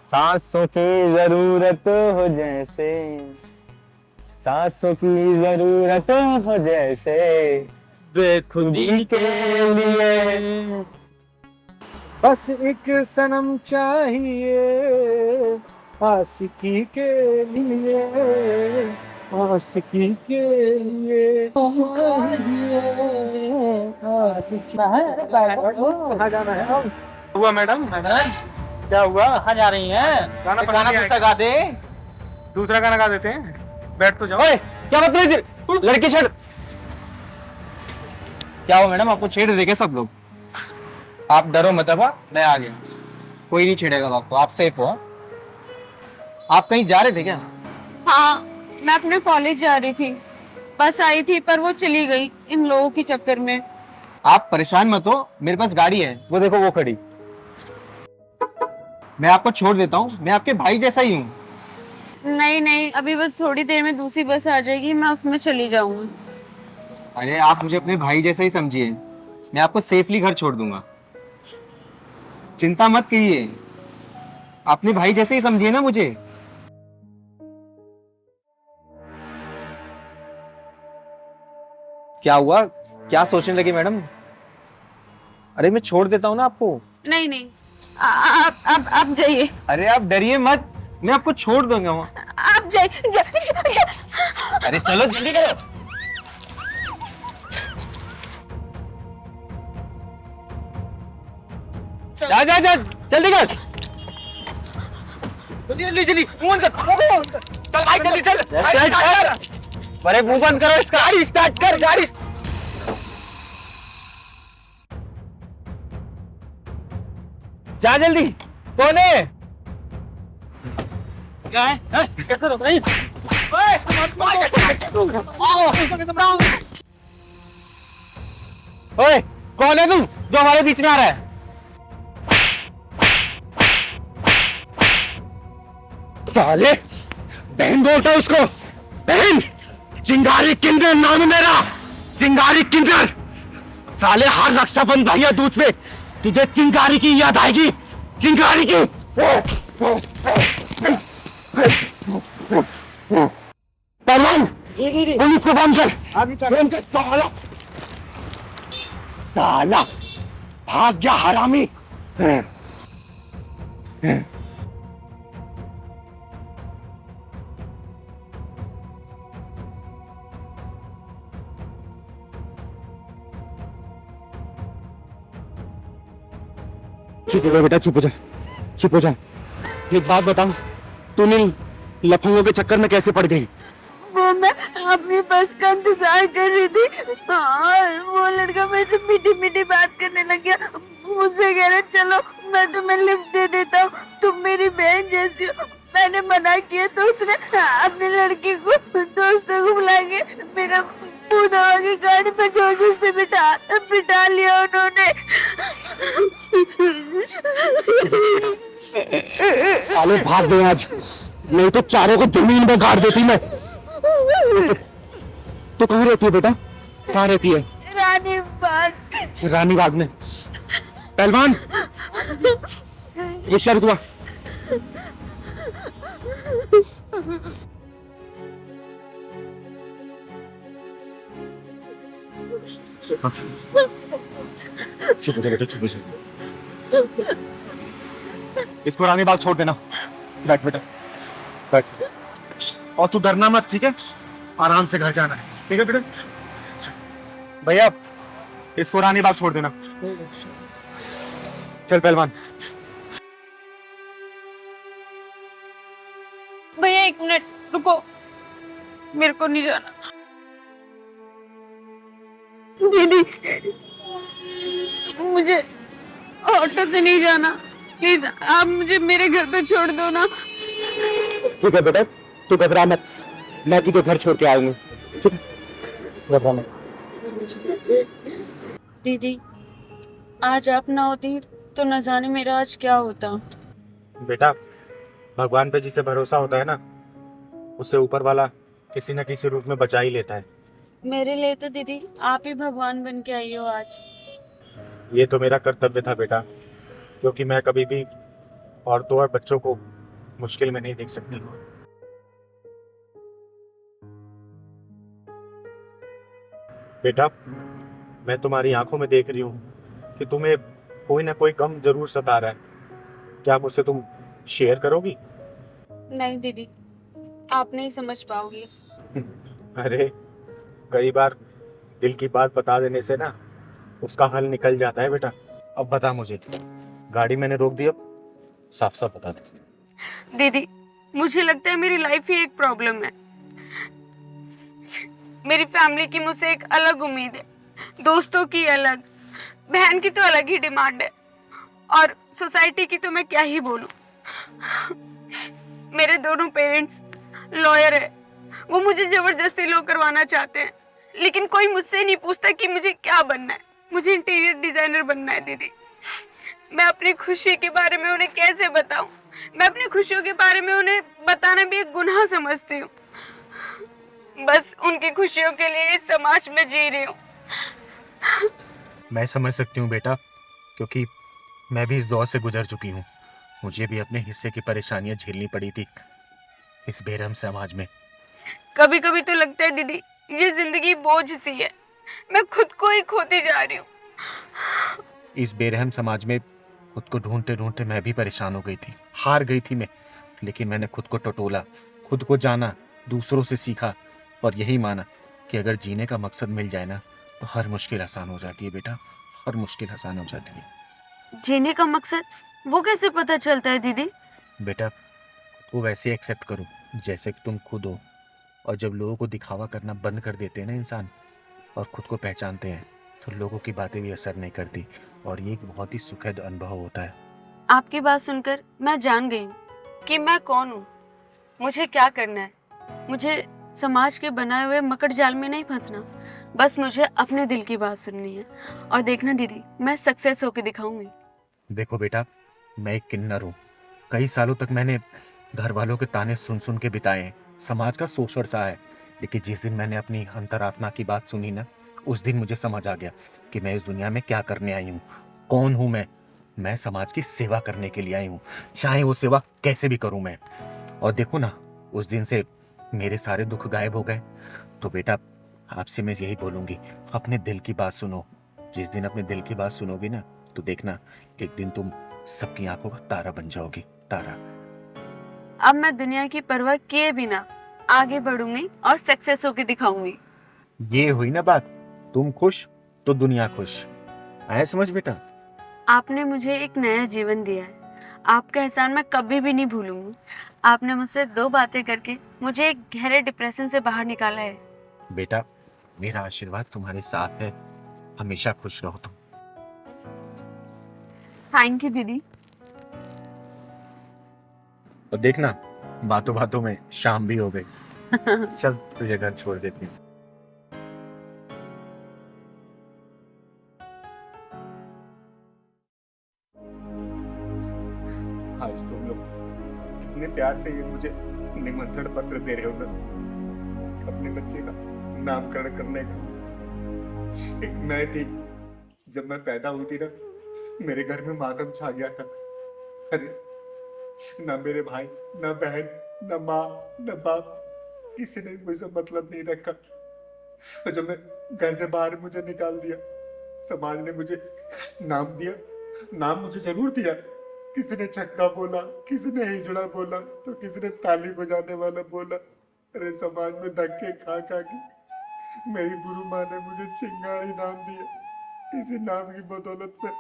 सांसों की जरूरत हो जैसे, सांसों की जरूरत हो जैसे, बेखुदी के लिए बस एक सनम चाहिए, आशिकी के लिए, आशिकी के लिए चाहिए, आशिकी कहाँ जाना है? हुआ मैडम? मैडम क्या हुआ? कहाँ जा रही हैं? गाना एक गाना दूसरा गा दे। दूसरा गाना गा देते हैं, बैठ तो जाओ। ओए, क्या बदतमीज लड़की छेड़। क्या हुआ मैडम, आपको छेड़ देंगे सब लोग? आप डरो मत, अब मैं आ गया, कोई नहीं छेड़ेगा आपको, आप सेफ हो। आप कहीं जा रहे थे क्या? हाँ, मैं अपने कॉलेज जा रही थी। बस आई थी पर वो चली गई इन लोगों के चक्कर में। आप परेशान मत हो, मेरे पास गाड़ी है, वो देखो वो खड़ी। मैं आपको छोड़ देता हूँ, मैं आपके भाई जैसा ही हूँ। नहीं नहीं, अभी बस थोड़ी देर में दूसरी बस आ जाएगी, मैं उसमें चली जाऊंगी। अरे आप मुझे अपने भाई जैसा ही समझिए, मैं आपको सेफली घर छोड़ दूंगा, चिंता मत कीजिए, अपने भाई जैसे ही समझिए ना मुझे। क्या हुआ, क्या सोचने लगे मैडम? अरे मैं छोड़ देता हूँ ना आपको। नहीं नहीं, आप जाइए। अरे आप डरिए मत, मैं आपको छोड़ दूंगा वहाँ। आप जाइए। अरे चलो जल्दी करो। जा जा जा, जल्दी कर। जल्दी जल्दी जल्दी, मुंह बंद कर। चल भाई जल्दी चल। अरे मुंह बंद करो इसका। गाड़ी स्टार्ट कर, गाड़ी। जा जल्दी। कौन है? क्या है? कैसे रोक रही? ओए, कौन है तुम जो हमारे बीच में आ रहा है? साले, बहन बोलता है उसको, बहन। चिंगारी किंडर नाम है मेरा, चिंगारी किंडर। साले हर रक्षाबंधन भैया दूज पे तुझे चिंगारी की याद आएगी, चिंगारी की। परवान, पुलिस को फोन कर। फोन कर साला, साला भाग गया हरामी। चुप हो जा बेटा, चुप हो जा, चुप हो जा। एक बात बताओ, तुम इन लफंगों के चक्कर में कैसे पड़ गई? वो मैं अपनी बस का इंतजार कर रही थी और वो लड़का मेरे से मीठी मीठी बात करने लग गया। मुझसे कह रहा चलो मैं तुम्हें लिफ्ट दे देता हूँ, तुम मेरी बहन जैसी हो। मैंने मना किया तो उसने अपनी लड़की को दोस्तों को बुला के मेरा मुंह दबा के गाड़ी पे जोर से बिठा लिया उन्होंने। साले भाग गए आज, नहीं तो चारों को जमीन में गाड़ देती मैं। तो कहाँ रहती है बेटा, कहाँ रहती है? रानी बाग। रानी बाग में। पहलवान, रिक्शा रुकवा। चुप हो जा बेटा, चुप हो जा। इसको रानी बाग छोड़ देना। बैठ बेटा, बैठ। और तू डरना मत, ठीक है? आराम से घर जाना है, ठीक है बेटा? भैया, इसको रानी बाग छोड़ देना। चल पहलवान। भैया एक मिनट रुको, मेरे को नहीं जाना। दीदी, मुझे ऑटो से नहीं जाना, प्लीज आप मुझे मेरे घर पे छोड़ दो ना। ठीक है बेटा, तू घबरा मत, मैं तुझे घर छोड़ के आऊंगी, ठीक है? घबरा मत। दीदी, आज आप ना होती तो न जाने मेरा आज क्या होता। बेटा, भगवान पे जिसे भरोसा होता है ना, उससे ऊपर वाला किसी न किसी रूप में बचा ही लेता है। मेरे लिए तो दीदी आप ही भगवान बन के आई हो आज। ये तो मेरा कर्तव्य था बेटा, क्योंकि मैं कभी भी औरतों और बच्चों को मुश्किल में नहीं देख सकती। बेटा, मैं तुम्हारी आंखों में देख रही हूँ कि तुम्हें कोई ना कोई गम जरूर सता रहा है। क्या मुझसे तुम शेयर करोगी? नहीं दीदी, आप नहीं समझ पाओगी। अरे, कई बार दिल की बात बता देने से ना उसका हल निकल जाता है बेटा। अब बता मुझे, गाड़ी मैंने रोक दी, अब साफ साफ बता दे। दीदी, मुझे लगता है मेरी लाइफ ही एक प्रॉब्लम है। मेरी फैमिली की मुझसे एक अलग उम्मीद है, दोस्तों की अलग, बहन की तो अलग ही डिमांड है, और सोसाइटी की तो मैं क्या ही बोलूं। मेरे दोनों पेरेंट्स लॉयर है, वो मुझे जबरदस्ती लॉ करवाना चाहते हैं, लेकिन कोई मुझसे नहीं पूछता कि मुझे क्या बनना है। मुझे इंटीरियर डिजाइनर बनना है दीदी। मैं अपनी खुशी के बारे में उन्हें कैसे बताऊं? मैं अपनी खुशियों के बारे में उन्हें बताना भी एक गुनाह समझती हूँ। बस उनकी खुशियों के लिए इस समाज में जी रही हूँ। मैं समझ सकती हूँ बेटा, क्योंकि मैं भी इस दौर से गुजर चुकी हूँ। मुझे भी अपने हिस्से की परेशानियां झेलनी पड़ी थी इस बेरहम समाज में। कभी कभी तो लगता है दीदी, ये जिंदगी बोझ सी है, मैं खुद को ही खोती जा रही हूँ। इस बेरहम समाज में खुद को ढूंढते ढूंढते मैं भी परेशान हो गई थी, हार गई थी मैं। लेकिन मैंने खुद को टटोला, खुद को जाना, दूसरों से सीखा और यही माना कि अगर जीने का मकसद मिल जाए ना तो हर मुश्किल आसान हो जाती है बेटा, हर मुश्किल आसान हो जाती है। जीने का मकसद वो कैसे पता चलता है दीदी? बेटा, वो वैसे एक्सेप्ट करो जैसे कि तुम खुद हो, और जब लोगों को दिखावा करना बंद कर देते हैं ना इंसान और खुद को पहचानते हैं तो लोगों की बातें भी असर नहीं करती, और ये एक बहुत ही सुखद अनुभव होता है। आपकी बात सुनकर मैं जान गई हूँ कि मैं कौन हूँ, मुझे क्या करना है। मुझे समाज के बनाए हुए मकड़ जाल में नहीं फंसना, बस मुझे अपने दिल की बात सुननी है। और देखना दीदी, मैं सक्सेस होके दिखाऊंगी। देखो बेटा, मैं एक किन्नर हूँ। कई सालों तक मैंने घर वालों के ताने सुन सुन के बिताए हैं, समाज का शोषण सहा है। लेकिन जिस दिन मैंने अपनी अंतरात्मा की बात सुनी ना, उस दिन मुझे समझ आ गया कि मैं इस दुनिया में क्या करने आई हूँ, कौन हूँ मैं समाज की सेवा करने के लिए आई हूँ, चाहे वो सेवा कैसे भी करूँ मैं। और देखो ना, उस दिन से मेरे सारे दुख गायब हो गए। तो बेटा, आपसे मैं यही बोलूंगी, अपने दिल की बात सुनो। जिस दिन अपने दिल की बात सुनोगी ना तो देखना एक दिन तुम सबकी आंखों का तारा बन जाओगी, तारा। अब मैं दुनिया की परवाह किए बिना आगे बढ़ूंगी और सक्सेस होके दिखाऊंगी। ये हुई ना बात, तुम खुश तो दुनिया खुश। आया समझ बेटा? आपने मुझे एक नया जीवन दिया है, आपका एहसान मैं कभी भी नहीं भूलूंगी। आपने मुझसे 2 बातें करके मुझे एक गहरे डिप्रेशन से बाहर निकाला है। बेटा, मेरा आशीर्वाद तुम्हारे साथ है, हमेशा खुश रहो तुम। थैंक यू दीदी। और देखना, बातों बातों में शाम भी हो गई। चल तुझे घर छोड़ देती हूँ। आज तुम लोग कितने प्यार से ये मुझे निमंत्रण पत्र दे रहे हो ना, अपने बच्चे का नामकरण करने का। एक मैं थी, जब मैं पैदा हुई थी ना, मेरे घर में मातम छा गया था। अरे, ना मेरे भाई, ना बहन, ना माँ, ना बाप, किसी ने मुझसे मतलब नहीं रखा। और जब मैं घर से बाहर मुझे निकाल दिया, समाज ने मुझे नाम दिया, नाम मुझे जरूर दिया। किसी ने छक्का बोला, किसी ने हिजड़ा बोला, तो किसी ने ताली बजाने वाला बोला। अरे, समाज में धक्के खा खा के मेरी गुरु माँ ने मुझे चिंगारी नाम दिया। इसी नाम की बदौलत में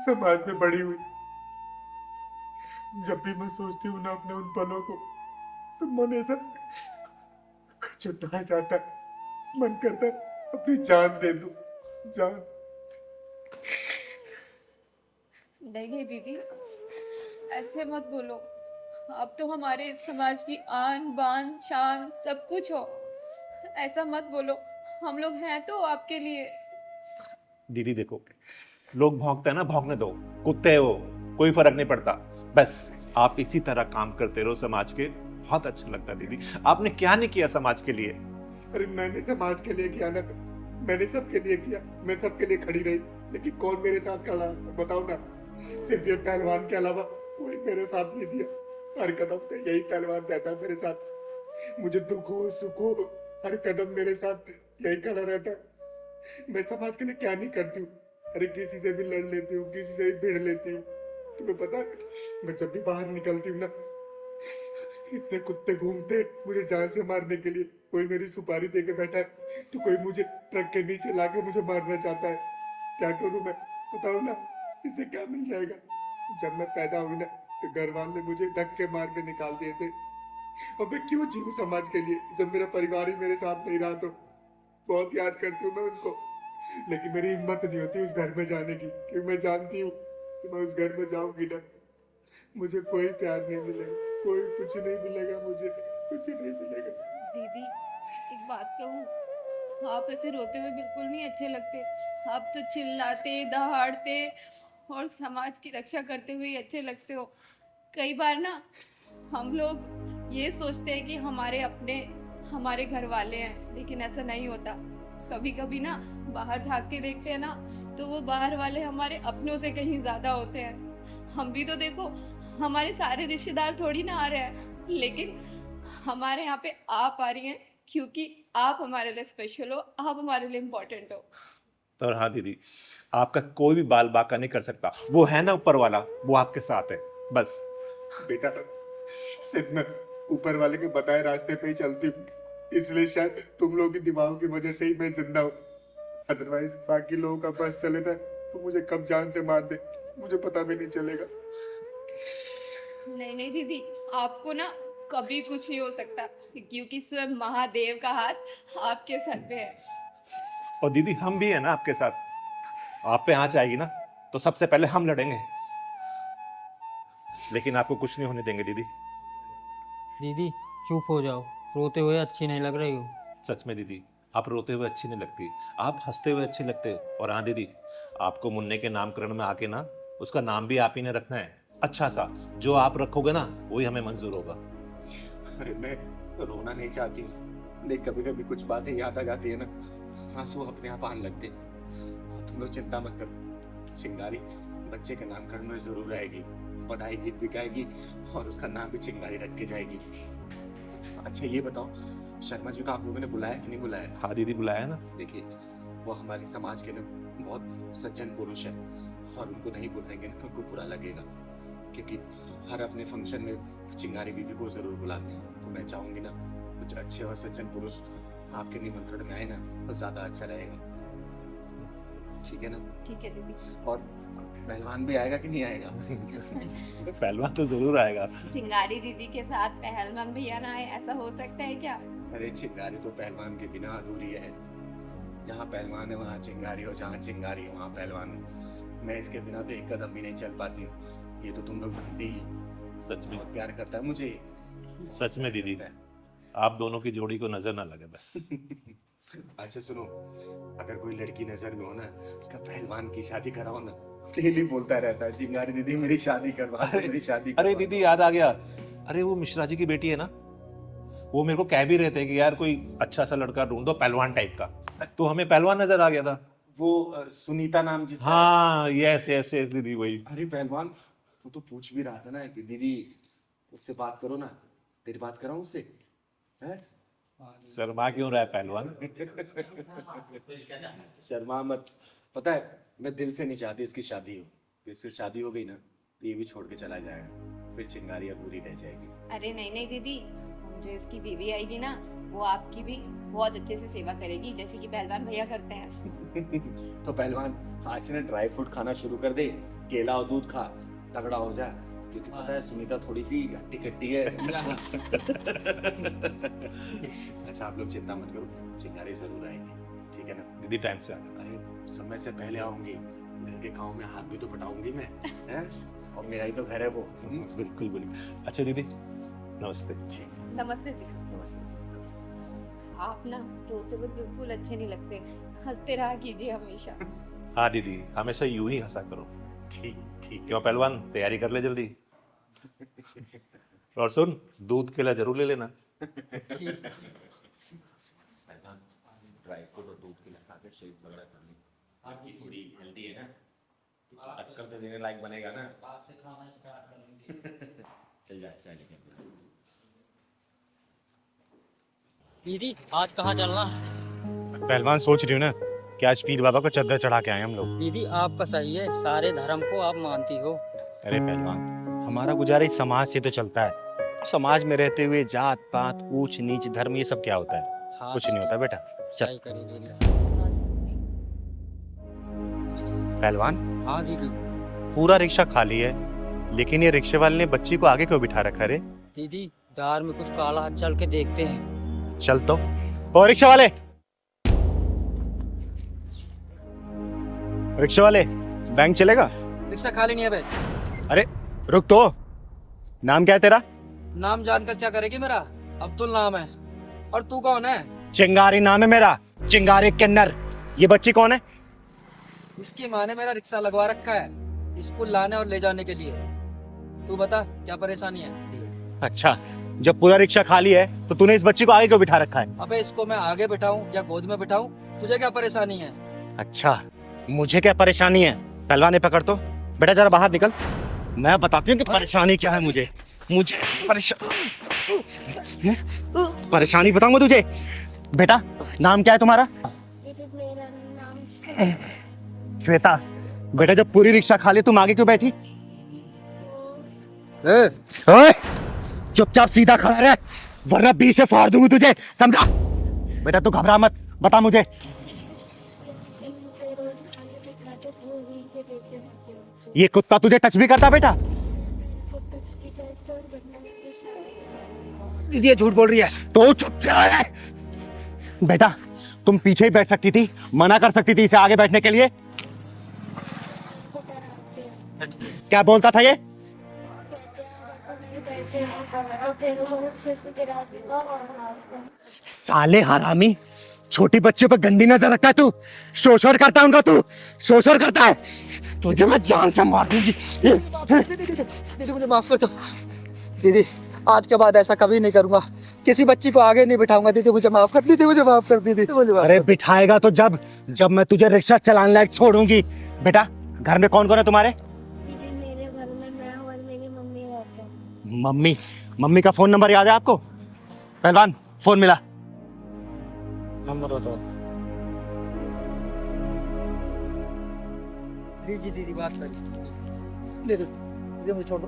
समाज में बड़ी हुई। जब भी मैं सोचती हूँ ना अपने उन पलों को, तो मन ऐसा छुट्टा जाता है, मन करता है अपनी जान दे दूं, जान। नहीं दीदी, ऐसे मत बोलो। अब तो हमारे समाज की आन बान शान सब कुछ हो। ऐसा मत बोलो, हम लोग हैं तो आपके लिए। दीदी देखो, लोग भौंकते हैं ना, भौंकने दो, कुत्ते हो, कोई फर्क नहीं पड़ता। बस आप इसी तरह काम करते रहो समाज के, बहुत अच्छा लगता है। दीदी, आपने क्या नहीं किया समाज के लिए? अरे, मैंने समाज के लिए किया ना, मैंने सबके लिए किया, मैं सबके लिए खड़ी रही। लेकिन कौन मेरे साथ खड़ा, बताओ ना। सिर्फ ये पहलवान के अलावा कोई मेरे साथ नहीं दिया। हर कदम पे यही पहलवान रहता है मेरे साथ। मुझे दुख हो सुख हो, हर कदम मेरे साथ यही खड़ा रहता है। मैं समाज के लिए क्या नहीं करती हूँ। अरे किसी से भी लड़ लेती हूँ, किसी से भी भिड़ लेती हूँ। तुम्हें पता है, मैं जब भी बाहर निकलती हूँ ना, इतने कुत्ते घूमते मुझे जान से मारने के लिए। कोई मेरी सुपारी दे के बैठा है तो कोई मुझे ट्रक के नीचे लाके मुझे मारना चाहता है। क्या करूं मैं, बताओ ना, इससे क्या मिल जाएगा। जब मैं पैदा हुई ना तो घर वाले मुझे धक्के मार के निकाल दिए थे। और मैं क्यों जीऊं समाज के लिए जब मेरा परिवार ही मेरे साथ नहीं रहा। तो बहुत याद करती हूँ मैं उनको, लेकिन मेरी हिम्मत नहीं होती उस घर में जाने की, क्योंकि मैं जानती हूँ कि मैं उस घर में जाऊंगी ना, मुझे कोई प्यार नहीं मिलेगा, कोई कुछ नहीं मिलेगा, मुझे कुछ नहीं मिलेगा। दीदी एक बात कहूँ, आप ऐसे रोते हुए बिल्कुल नहीं अच्छे लगते। आप तो चिल्लाते दहाड़ते और समाज की रक्षा करते हुए ही अच्छे लगते हो। कई बार ना हम लोग ये सोचते हैं कि हमारे अपने हमारे घर वाले हैं, लेकिन ऐसा नहीं होता। कभी कभी ना बाहर झांक के देखते हैं ना, तो वो बाहर वाले हमारे अपनों से कहीं ज्यादा होते हैं। हम भी तो देखो, हमारे सारे रिश्तेदार थोड़ी ना आ रहे हैं, लेकिन हमारे यहाँ पे आप आ रही हैं क्योंकि आप हमारे लिए स्पेशल हो, आप हमारे लिए इम्पोर्टेंट हो। तो हाँ दीदी, आपका कोई भी बाल बांका नहीं कर सकता। वो है ना ऊपर वाला, वो आपके साथ है बस। बेटा, सिर्फ मैं ऊपर वाले के बताए रास्ते पे ही चलती हूँ, इसलिए शायद तुम लोगों की दुआओं की वजह से ही मैं जिंदा हूँ। अदरवाइज बाकी लोगों का बस चले ना तो मुझे कब जान से मार दे, मुझे पता भी नहीं चलेगा। नहीं नहीं दीदी, आपको ना कभी कुछ नहीं हो सकता, क्योंकि स्वयं महादेव का हाथ आपके सर पे है। और दीदी हम भी है ना आपके साथ। आप पे आंच आएगी ना तो सबसे पहले हम लड़ेंगे, लेकिन आपको कुछ नहीं होने देंगे दीदी। दीदी चुप हो जाओ, रोते हुए अच्छी नहीं लग रही हो। सच में दीदी, आप रोते हुए अच्छी नहीं लगती, आप हंसते हुए अच्छे लगते हो। और हाँ दीदी, आपको मुन्ने के नामकरण में आके ना उसका नाम भी आप ही ने रखना है, अच्छा सा। जो आप रखोगे ना वही हमें मंजूर होगा। अरे मैं रोना नहीं चाहती, लेकिन कभी कभी कुछ बातें याद आ जाती है ना, आंसू अपने आप आने लगते। तुम लोग चिंता मत करो, चिंगारी बच्चे के नामकरण में जरूर आएगी, बधाई गीत भी गाएगी और उसका नाम भी चिंगारी रख के जाएगी। अच्छा ये बताओ, शर्मा जी को आप लोगों ने बुलाया कि नहीं बुलाया? हाँ दीदी, बुलाया ना। देखिए, वो हमारे समाज के ना बहुत सज्जन पुरुष है, और उनको नहीं बुलाएंगे ना तो उनको बुरा लगेगा, क्योंकि हर अपने फंक्शन में चिंगारी बीबी को जरूर बुलाते हैं। तो मैं चाहूंगी ना कुछ अच्छे और सज्जन पुरुष आपके निमंत्रण में आए ना तो ज्यादा अच्छा रहेगा। ठीक है ना? ठीक है दीदी। और पहलवान भी आएगा कि नहीं आएगा? पहलवान तो जरूर आएगा। चिंगारी दीदी के साथ पहलवान भैया ना आए, ऐसा हो सकता है क्या? अरे चिंगारी तो पहलवान के बिना अधूरी है। जहाँ पहलवान है वहाँ चिंगारी हो, जहाँ चिंगारी है वहाँ पहलवान है। मैं इसके बिना तो एक कदम भी नहीं चल पाती हूँ। ये तो तुम लोग जानते ही। सच में, बहुत प्यार करता है मुझे। सच में दीदी, आप दोनों की जोड़ी को नजर ना लगे बस। अच्छा सुनो, अगर कोई लड़की नजर में हो ना तो पहलवान की शादी कराओ ना। डेली बोलता रहता है, चिंगारी दीदी मेरी शादी करवा दो, मेरी शादी अरे करवा दीदी याद आ गया, अरे वो मिश्रा जी की बेटी है ना, वो मेरे को कह भी रहे थे कि यार कोई अच्छा सा लड़का ढूंढ दो पहलवान टाइप का। तो हमें पहलवान नजर आ गया था। दो। वो सुनीता नाम जिसका। हाँ यस यस यस दीदी, वही। अरे पहलवान, तू तो पूछ भी रहा था ना कि दीदी उससे बात करो ना, तेरी बात कराऊं उससे? हैं? शर्मा क्यों रहा है पहलवान? शर्मा मत। पता है, मैं दिल से नहीं चाहती इसकी शादी हो। फिर इसकी शादी हो गई ना तो ये भी छोड़ के चला जाएगा, फिर चिंगारी अधूरी रह जाएगी। अरे नहीं नहीं दीदी, जो इसकी बीवी आएगी ना वो आपकी भी बहुत अच्छे से सेवा करेगी, जैसे कि पहलवान भैया करते हैं। तो पहलवान आज से ना ड्राई फ्रूट खाना शुरू कर दे, केला और दूध खा, तगड़ा हो जा, क्योंकि पता है सुनीता थोड़ी सी हट्टी कट्टी है। अच्छा आप लोग चिंता मत करो, चिंगारी जरूर आएगी, ठीक है ना? दीदी टाइम से आ जाना। अरे समय से पहले आऊंगी, घर के गाँव में हाथ भी तो बटाऊंगी मैं, हैं? और मेरा ही तो घर है वो। बिल्कुल बिल्कुल। अच्छा दीदी, नमस्ते। नमस्ते दीदी। आप ना रोते हुए बिल्कुल अच्छे नहीं लगते, हंसते रहा कीजिए हमेशा। हाँ दीदी, हमेशा यूं ही हंसा करो। ठीक ठीक। क्यों पहलवान, तैयारी कर ले जल्दी। और सुन, दूध केला जरूर ले लेना। ड्राई फ्रूट और दूध के खा के शेक वगैरह कर ली, आपकी थोड़ी हेल्दी है ना, टक्कर तो देने लायक बनेगा ना। दीदी आज कहाँ चलना? पहलवान सोच रही हूँ ना कि आज पीर बाबा को चद्दर चढ़ा के आए हम लोग। दीदी आपका सही है, सारे धर्म को आप मानती हो। अरे पहलवान, हमारा गुजारा इस समाज से तो चलता है। समाज में रहते हुए जात पात ऊंच नीच धर्म ये सब क्या होता है? हाँ, कुछ नहीं होता बेटा। चल सही करी दीदी। पहलवान, हाँ दीदी। पूरा रिक्शा खाली है, लेकिन ये रिक्शे वाले ने बच्ची को आगे क्यों बिठा रखा रे? दीदी दार में कुछ काला हाथ चल के देखते हैं। चल तो। ओ रिक्शा वाले, रिक्शा वाले, बैंक चलेगा? रिक्शा खाली नहीं है बे। अरे रुक तो। नाम क्या है तेरा? नाम जानकर क्या करेगी मेरा? अब्दुल नाम है। और तू कौन है? चिंगारी नाम है मेरा, चिंगारी किन्नर। ये बच्ची कौन है? इसकी माँ ने मेरा रिक्शा लगवा रखा है स्कूल लाने और ले जाने के लिए। तू बता क्या परेशानी है? अच्छा, जब पूरा रिक्शा खाली है तो तूने इस बच्ची को आगे क्यों बिठा रखा है? अबे इसको मैं आगे बिठाऊं या गोद में बिठाऊं? तुझे क्या परेशानी है? अच्छा, मुझे क्या परेशानी है? पहलवान ने पकड़ तो। बेटा जरा बाहर निकल, मैं बताती हूँ कि परेशानी क्या है। मुझे परेशानी बताऊंगा तुझे। बेटा नाम क्या है तुम्हारा? मेरा नाम श्वेता। बेटा जब पूरी रिक्शा खाली तुम आगे क्यों बैठी? ओए, चुपचाप सीधा खड़ा रह, वरना बीच से फाड़ दूंगी तुझे, समझा? बेटा तू घबरा मत, बता मुझे। ये कुत्ता तुझे टच भी करता बेटा? दीदी ये झूठ बोल रही है। तो चुपचाप रह। बेटा तुम पीछे ही बैठ सकती थी, मना कर सकती थी इसे आगे बैठने के लिए। क्या बोलता था ये? साले हरामी, छोटी बच्चे पर गंदी नजर रखता है तू। शोषण करता है उनका, तू शोषण करता है। तुझे मैं जान से मार दूंगी। दीदी मुझे माफ कर दो। दीदी आज के बाद ऐसा कभी नहीं करूंगा। किसी बच्ची को आगे नहीं बिठाऊंगा। दीदी मुझे माफ कर। दीदी मुझे माफ कर। दीदी मुझे माफ अरे कर। बिठाएगा तो जब जब मैं तुझे रिक्शा चलाने लायक छोड़ूंगी। बेटा घर में कौन कौन है तुम्हारे? दीदी मेरे घर में मैं और मेरी मम्मी रहते हैं। मम्मी? मम्मी का फोन नंबर याद है आपको? पहलवान फोन मिला। नंबर बताओ। दीदी दीदी बात करिए। दीदी दीदी मुझे छोड़ दो।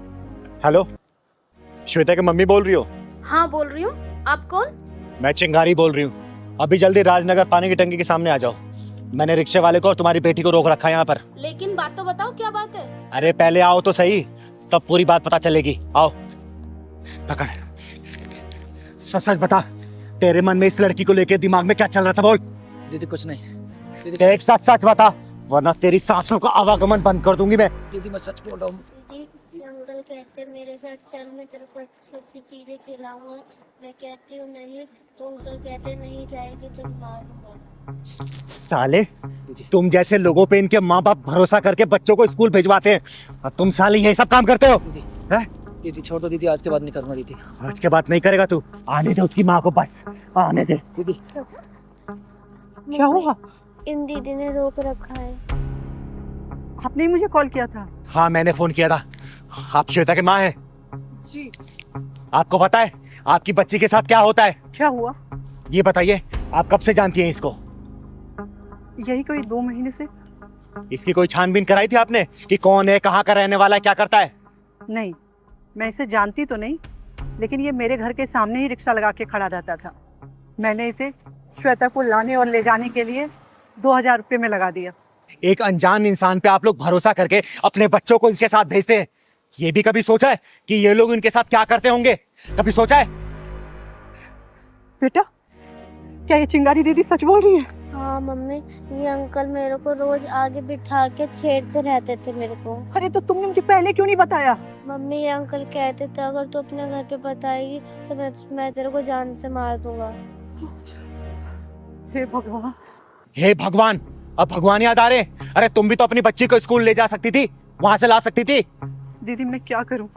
हेलो, श्वेता की मम्मी बोल रही हो? हाँ बोल रही हूँ। आप कौन? मैं चिंगारी बोल रही हूँ। अभी जल्दी राजनगर पानी की टंकी के सामने आ जाओ। मैंने रिक्शे वाले को और तुम्हारी बेटी को रोक रखा है यहाँ पर। लेकिन बात तो बताओ, क्या बात है? अरे पहले आओ तो सही, तब पूरी बात पता चलेगी। आओ। पकड़, सच सच बता, तेरे मन में इस लड़की को लेके दिमाग में क्या चल रहा था? बोल। दीदी कुछ नहीं। दीदी एक सच सच बता, वरना तेरी सांसों का आवागमन बंद कर दूंगी मैं। दीदी मैं सच बोल रहा हूँ। दीदी अंकल कहते मेरे साथ चल, मैं तेरे को अच्छी चीजें खिलाऊंगा। मैं कहती हूँ नहीं, तो अंकल कहते नहीं जाएगी तो मार दूंगा। साले, तुम जैसे लोगों पे इनके माँ बाप भरोसा करके बच्चों को स्कूल भिजवाते हैं, और तुम साले ये सब काम करते हो। दीदी हैं? दीदी छोड़ दो। दीदी आज के बाद नहीं करूंगा। दीदी आज के बाद नहीं करेगा तू? आने दे उसकी माँ को, बस आने दे। दीदी क्या हुआ? इन दीदी ने रोक रखा है। आपने ही मुझे कॉल किया था? हाँ मैंने फोन किया था। आप श्वेता के माँ हैं? जी। आपको पता है आपकी बच्ची के साथ क्या होता है? क्या हुआ? ये बताइए, आप कब से जानती हैं इसको? यही कोई 2 महीने से। इसकी कोई छानबीन कराई थी आपने कि कौन है, कहाँ का रहने वाला है, क्या करता है? नहीं, मैं इसे जानती तो नहीं, लेकिन ये मेरे घर के सामने ही रिक्शा लगा के खड़ा रहता था। मैंने इसे श्वेता को लाने और ले जाने के लिए 2000 रुपये में लगा दिया। एक अनजान इंसान पे आप लोग भरोसा करके अपने बच्चों को इसके साथ भेजते हैं। ये भी कभी सोचा है कि ये लोग इनके साथ क्या करते होंगे? कभी सोचा है? बेटा, क्या ये चिंगारी दीदी सच बोल रही है? हाँ मम्मी, ये अंकल मेरे को रोज आगे बिठा के छेड़ते रहते थे मेरे को। अरे तो तुमने मुझे पहले क्यों नहीं बताया? मम्मी ये अंकल कहते थे अगर तू अपने घर पे बताएगी तो मैं तेरे को जान से मार दूंगा। हे भगवान। हे भगवान, अब भगवान याद आ रहे? अरे तुम भी तो अपनी बच्ची को स्कूल ले जा सकती थी, वहां से ला सकती थी। दीदी मैं क्या करूं?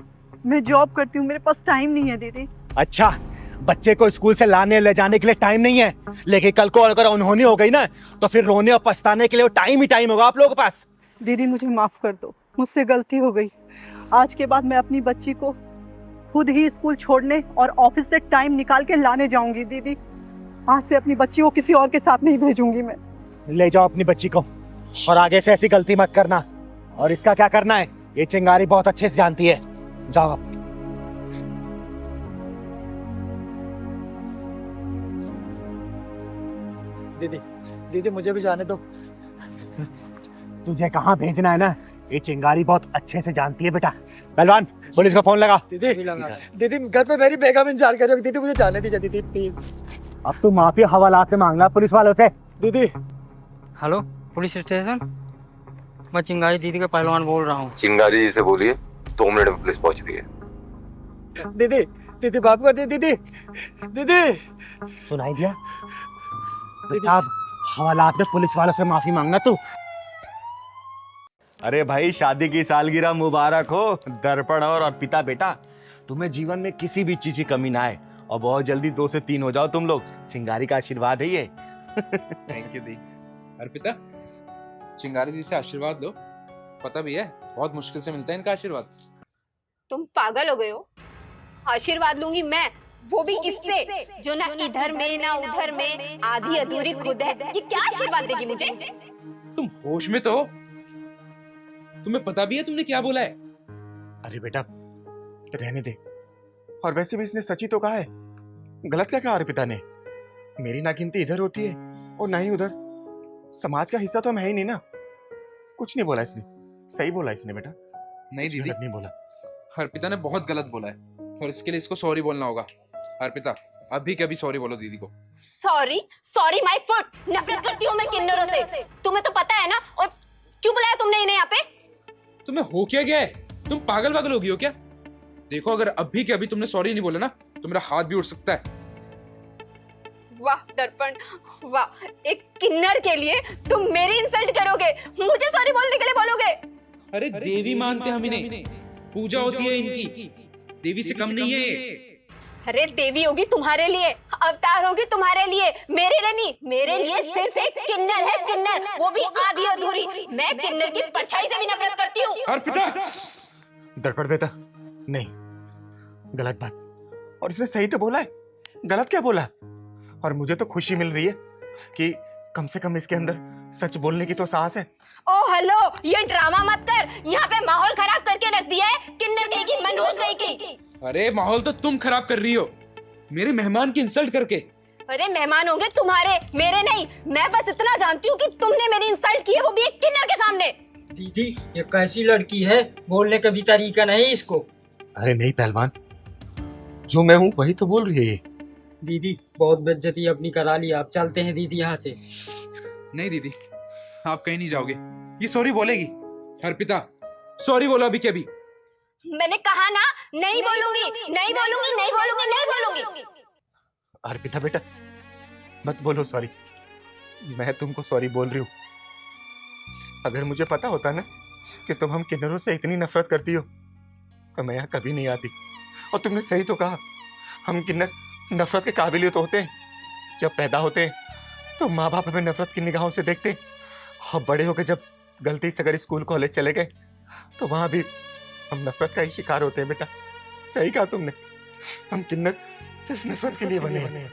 मैं जॉब करती हूँ, मेरे पास टाइम नहीं है दीदी। अच्छा, बच्चे को स्कूल से लाने ले जाने के लिए टाइम नहीं है, लेकिन कल को अगर अनहोनी हो गई ना तो फिर रोने और पछताने के लिए टाइम ही टाइम होगा आप लोगों के पास। दीदी मुझे माफ कर दो, मुझसे गलती हो गई। आज के बाद मैं अपनी बच्ची को खुद ही स्कूल छोड़ने और ऑफिस से टाइम निकाल के लाने जाऊंगी दीदी। आज से अपनी बच्ची को किसी और के साथ नहीं भेजूंगी मैं। ले जाओ अपनी बच्ची को, और आगे से ऐसी गलती मत करना। और इसका क्या करना है ये चिंगारी बहुत अच्छे से जानती है। जाओ आप। दीदी दीदी मुझे भी जाने दो। तुझे कहाँ भेजना है ना, ये चिंगारी बहुत अच्छे से जानती है बेटा। पहलवान पुलिस को फोन लगा। दीदी दीदी घर पे मेरी बेगम इंतजार कर रही है। दीदी मुझे जाने दीजिए दीदी प्लीज। अब तू माफी हवालात से मांगना पुलिस वालों से। दीदी हेलो पुलिस स्टेशन, मैं चिंगारी दीदी का पहलवान बोल रहा हूँ। चिंगारी जी से बोलिए, 2 मिनट में पुलिस पहुंच रही है। दीदी दीदी माफ कर दी दीदी। दीदी सुनाई दिया बेटा, अब हवालात में पुलिस वालों से माफी मांगना तू। अरे भाई शादी की सालगिरह मुबारक हो दर्पण और अर्पिता बेटा। तुम्हें जीवन में किसी भी चीज की कमी ना आए और बहुत जल्दी 2 से 3 हो जाओ तुम लोग। चिंगारी का आशीर्वाद है ये। थैंक यू दी। अर्पिता, चिंगारी दी से आशीर्वाद लो। पता भी है बहुत मुश्किल से मिलता है इनका आशीर्वाद। तुम पागल हो गए हो? आशीर्वाद लूंगी मैं, वो भी इससे जो ना इधर में ना उधर में, आधी अधूरी खुद है। ये क्या आशीर्वाद देगी मुझे? तुम होश में तो हो? तुम्हें पता भी है तुमने क्या बोला है? अरे बेटा रहने दे। और वैसे भी इसने सच ही तो कहा है, गलत क्या कहा अर्पिता ने? मेरी नागिनती इधर होती है और ना ही उधर। समाज का हिस्सा तो मैं ही नहीं ना। कुछ नहीं बोला इसने, सही बोला इसने बेटा। नहीं दीदी, गलत नहीं बोला। अर्पिता ने बहुत गलत बोला है और इसके लिए इसको सॉरी बोलना होगा। अर्पिता अभी कभी सॉरी बोलो दीदी को। सॉरी? Sorry my foot. नफरत करती हूँ मैं किन्नरों से, तुम्हें तो पता है ना। और क्यों बुलाया तुमने इन्हें यहाँ पे? तुम्हें हो क्या गया है? तुम पागल वागल हो गई हो क्या? देखो अगर अभी के अभी तुमने सॉरी नहीं बोला ना तो मेरा हाथ भी उठ सकता है। वाह दर्पण वाह, एक किन्नर के लिए तुम मेरी इंसल्ट करोगे, मुझे सॉरी बोलने के लिए बोलोगे? अरे देवी मानते हम इन्हें, पूजा होती है इनकी, देवी से कम नहीं है ये। अरे देवी होगी तुम्हारे लिए, अवतार होगी तुम्हारे लिए, मेरे लिए नहीं। मेरे लिए सिर्फ एक किन्नर है, किन्नर, वो भी आधी अधूरी। मैं किन्नर की परछाई से भी नफरत करती हूँ। अर्पिता दर्पण बेटा नहीं, गलत बात। और इसने सही तो बोला है, गलत क्या बोला? और मुझे तो खुशी मिल रही है कि कम से कम इसके अंदर सच बोलने की तो साहस है। ओ हेलो, ये ड्रामा मत कर, यहाँ पे माहौल खराब करके रख दिया है। किन्नर कहीं की, मनहूस कहीं की। अरे माहौल तो तुम खराब कर रही हो, मेरे मेहमान की इंसल्ट करके। अरे मेहमान होंगे तुम्हारे, मेरे नहीं। मैं बस इतना जानती हूँ कि तुमने मेरी इंसल्ट की है, वो भी एक किन्नर के सामने। दीदी ये कैसी लड़की है, बोलने का भी तरीका नहीं इसको। अरे नहीं पहलवान, जो मैं हूँ वही तो बोल रही है ये। दीदी बहुत बेइज्जती अपनी करा ली, आप चलते हैं दीदी यहाँ से। नहीं दीदी, आप कहीं नहीं जाओगे, ये सॉरी बोलेगी। अर्पिता सॉरी बोलो अभी के अभी। मैंने कहा ना, नहीं बोलूंगी, नहीं बोलूंगी, नहीं बोलूंगी, नहीं बोलूंगी। अर्पिता बेटा मत बोलो सॉरी, मैं तुमको सॉरी बोल रही हूँ। अगर मुझे पता होता ना कि तुम हम किन्नरों से इतनी नफरत करती हो तो मैं यहाँ कभी नहीं आती। और तुमने सही तो कहा, हम किन्नर नफरत के काबिल तो होते हैं। जब पैदा होते हैं तो माँ बाप हमें नफरत की निगाहों से देखते हैं, और बड़े होकर जब गलती से अगर स्कूल कॉलेज चले गए तो वहां भी हम नफरत का ही शिकार होते हैं। बेटा सही कहा तुमने, हम किन्नर सिर्फ नफरत के लिए बने हैं,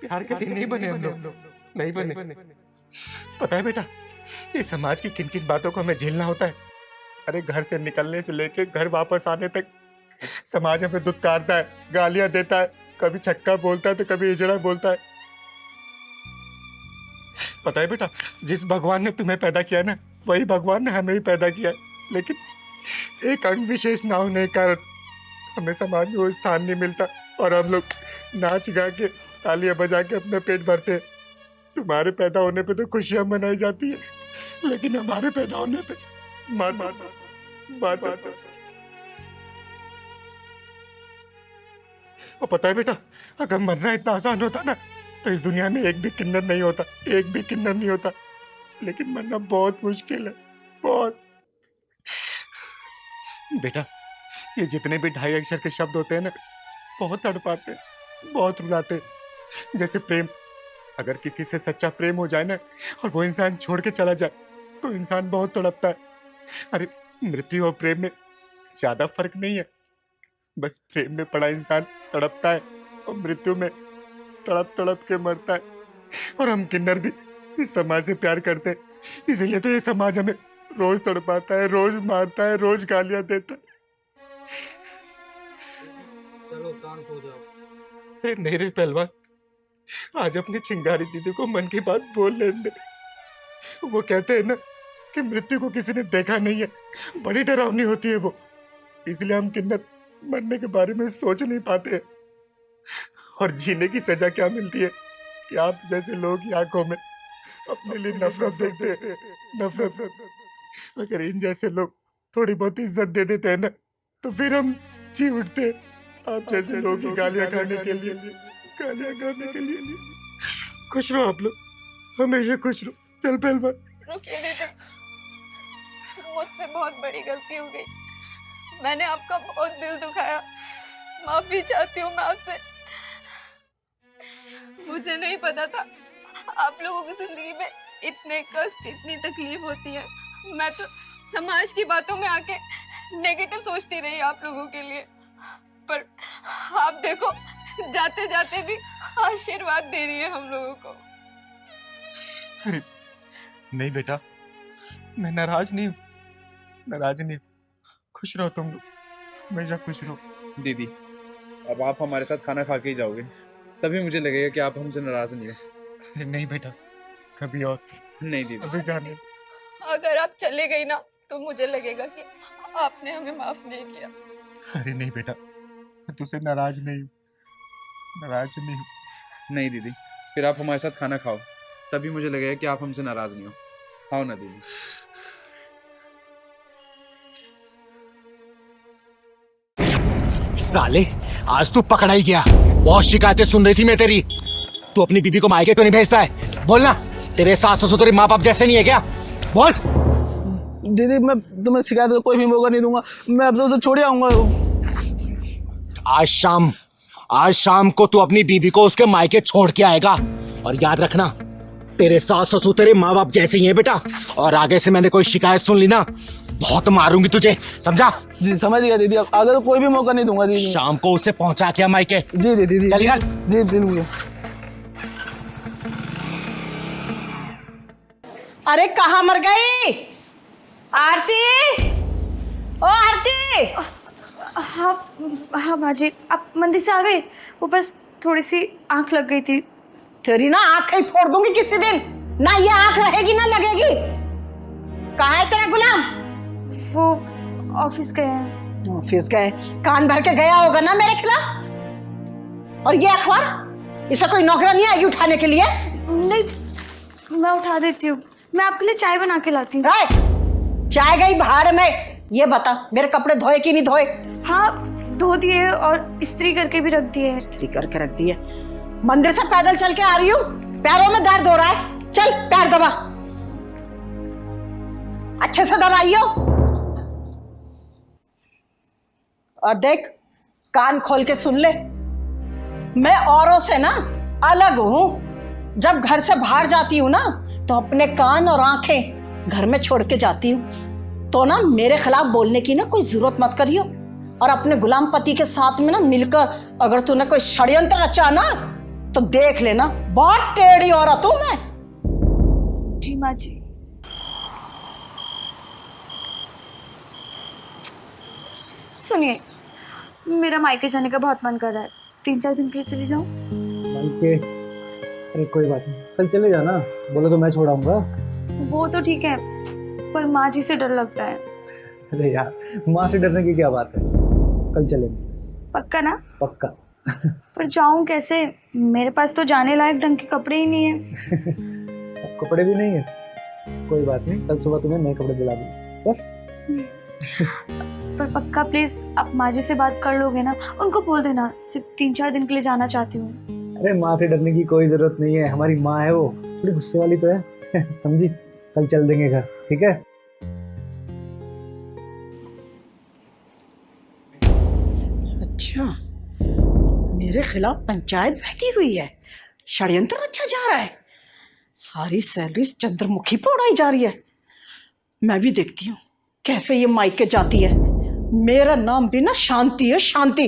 प्यार के लिए नहीं बने। हम लोग नहीं बने। पता है बेटा, ये समाज की किन किन बातों को हमें झेलना होता है। अरे घर से निकलने से लेके घर वापस आने तक समाज हमें दुत्कारता है, गालियां देता है, कभी छक्का बोलता है तो कभी इजड़ा बोलता है। पता है बेटा, जिस भगवान ने तुम्हें पैदा किया ना, वही भगवान ने हमें भी पैदा किया, लेकिन एक अंग विशेष ना होने के कारण हमें समाज में वो स्थान नहीं मिलता और हम लोग नाच गा के तालियां बजा के अपना पेट भरते हैं। तुम्हारे पैदा होने पे तो खुशियां मनाई जाती है, लेकिन हमारे पैदा होने पे मार मार मार मार। और पता है बेटा, अगर मरना इतना आसान होता ना तो इस दुनिया में एक भी किन्नर नहीं होता, एक भी किन्नर नहीं होता। लेकिन मरना बहुत मुश्किल है, बहुत। बेटा ये जितने भी 2.5 अक्षर के शब्द होते हैं ना, बहुत तड़पाते हैं, बहुत रुलाते हैं। जैसे प्रेम, अगर किसी से सच्चा प्रेम हो जाए ना और वो इंसान छोड़ के चला जाए तो इंसान बहुत तड़पता है। अरे मृत्यु और प्रेम में ज्यादा फर्क नहीं है, बस प्रेम में पड़ा इंसान तड़पता है और मृत्यु में तड़प तड़प के मरता है। और हम किन्नर भी इस समाज से प्यार करते हैं, इसीलिए तो ये समाज हमें रोज तड़पाता है, रोज मारता है, रोज गालियां देता है। चलो कान खो जाओ। अरे नहीं रे पहलवान, आज अपनी चिंगारी दीदी को मन की बात बोल लेने दे। वो कहते हैं ना कि मृत्यु को किसी ने देखा नहीं है, बड़ी डरावनी होती है वो, इसलिए हम किन्नर मरने के बारे में सोच नहीं पाते हैं। और जीने की सजा क्या मिलती है कि आप जैसे लोग की आंखों में अपने लिए नफरत देखते हैं, नफरत। अगर इन जैसे लोग थोड़ी बहुत इज्जत दे देते हैं ना, तो फिर हम जी उठते हैं। आप जैसे लोग की गालियां खाने के लिए, गालियां खाने के लिए। खुश रहो आप लोग, हमेशा खुश रहो। चल पहलवान। रुकिए दीदी, मुझसे बहुत बड़ी गलती हो गई, मैंने आपका बहुत दिल दुखाया, माफी चाहती हूँ मैं आपसे। मुझे नहीं पता था आप लोगों की जिंदगी में इतने कष्ट, इतनी तकलीफ होती है। मैं तो समाज की बातों में आके नेगेटिव सोचती रही आप लोगों के लिए, पर आप देखो जाते जाते भी आशीर्वाद दे रही है हम लोगों को। अरे नहीं बेटा, मैं नाराज नहीं हूँ, नाराज नहीं हूँ। खुश रहो तुम लोग, हमेशा खुश रहो। दीदी, अब आप हमारे साथ खाना खा के ही जाओगे, तभी मुझे लगेगा कि आप हमसे नाराज नहीं हो। अरे नहीं बेटा, कभी और। नहीं दीदी, अभी जाने। अगर आप चले गई ना तो मुझे लगेगा कि आपने हमें माफ नहीं किया। अरे नहीं बेटा, मैं तुझसे नाराज नहीं हूँ, नाराज नहीं हूँ। नहीं दीदी, फिर आप हमारे साथ खाना खाओ, तभी मुझे लगेगा कि आप हमसे नाराज नहीं हो। खाओ ना दीदी। साले, आज तू पकड़ा ही गया। बहुत शिकायतें सुन रही थी मैं तेरी। तू अपनी बीबी को मायके क्यों नहीं भेजता है? बोलना, तेरे सास ससुर तेरे माँ बाप जैसे नहीं है क्या? बोल। दीदी, मैं तुम्हें शिकायत का कोई भी मौका नहीं दूंगा, मैं अब से छोड़ आऊंगा। आज शाम को तू अपनी बीबी को उसके मायके छोड़ के आएगा। और याद रखना, तेरे सास ससुर तेरे माँ बाप जैसे ही हैं बेटा। और आगे से मैंने कोई शिकायत सुन ली ना, बहुत मारूंगी तुझे, समझा? जी समझ गया दीदी, अब आगे तो कोई भी मौका नहीं दूंगा दीदी। शाम को उसे पहुंचा के मायके। जी दीदी, चलिए जी दीदी। अरे कहाँ मर गई आरती? ओ आरती! हाँ हाँ बाजी, आप मंदिर से आ गए? वो बस थोड़ी सी आंख लग गई थी। तेरी ना आंख ही फोड़ दूंगी किसी दिन, ना ये आंख रहेगी ना लगेगी। कहाँ है तेरा गुलाम? वो ऑफिस गए हैं। ऑफिस गए? कान भर के गया होगा ना मेरे खिलाफ। और ये अखबार, इसे कोई नौकरानी आएगी उठाने के लिए? नहीं, मैं उठा देती हूँ, मैं आपके लिए चाय बना के लाती हूँ। चाय गई भाड़ में। ये बता, मेरे कपड़े धोए कि नहीं धोए? हाँ धो दिए और इस्त्री करके भी रख दिए। इस्त्री करके रख दिए? मंदिर से पैदल चल के आ रही हूँ, पैरों में दर्द हो रहा है, चल पैर दबा, अच्छे से दबाइयो। और देख, कान खोल के सुन ले, मैं औरों से ना अलग हूं। जब घर से बाहर जाती हूँ ना, तो अपने कान और आंखें घर में छोड़ के जाती हूँ। तो ना मेरे खिलाफ बोलने की ना कोई जरूरत मत करियो। और अपने गुलाम पति के साथ में ना मिलकर अगर तूने कोई षड्यंत्र रचा ना, तो देख लेना, बहुत टेढ़ी औरत हूं मैं। जी माँ जी। सुनिए, मेरा मायके जाने का बहुत मन कर रहा है, 3-4 दिन के लिए चली जाऊं? मायके? अरे कोई बात नहीं, कल चले जाना, बोलो तो मैं छोड़ाऊंगा। वो तो ठीक है, पर माँ जी से डर लगता है। अरे यार, माँ से डरने की क्या बात है, कल चलेंगे। पक्का ना? पक्का। पर जाऊं कैसे? मेरे पास तो जाने लायक ढंग के कपड़े ही नहीं है। कपड़े भी नहीं है? कोई बात नहीं, कल सुबह तुम्हें नए कपड़े दिला दूंगा, बस। पर पक्का प्लीज आप माँ जी से बात कर लोगे ना? उनको बोल देना सिर्फ 3-4 दिन के लिए जाना चाहती हूँ। अरे माँ से डरने की कोई जरूरत नहीं है, हमारी माँ है, वो थोड़ी गुस्से वाली तो है। समझी? कल चल देंगे घर, ठीक है? अच्छा, मेरे खिलाफ पंचायत बैठी हुई है, षड्यंत्र रचा जा रहा है, सारी सैलरी चंद्रमुखी पर उड़ाई जा रही है। मैं भी देखती हूँ कैसे ये मायके जाती है, मेरा नाम भी ना शांति है, शांति।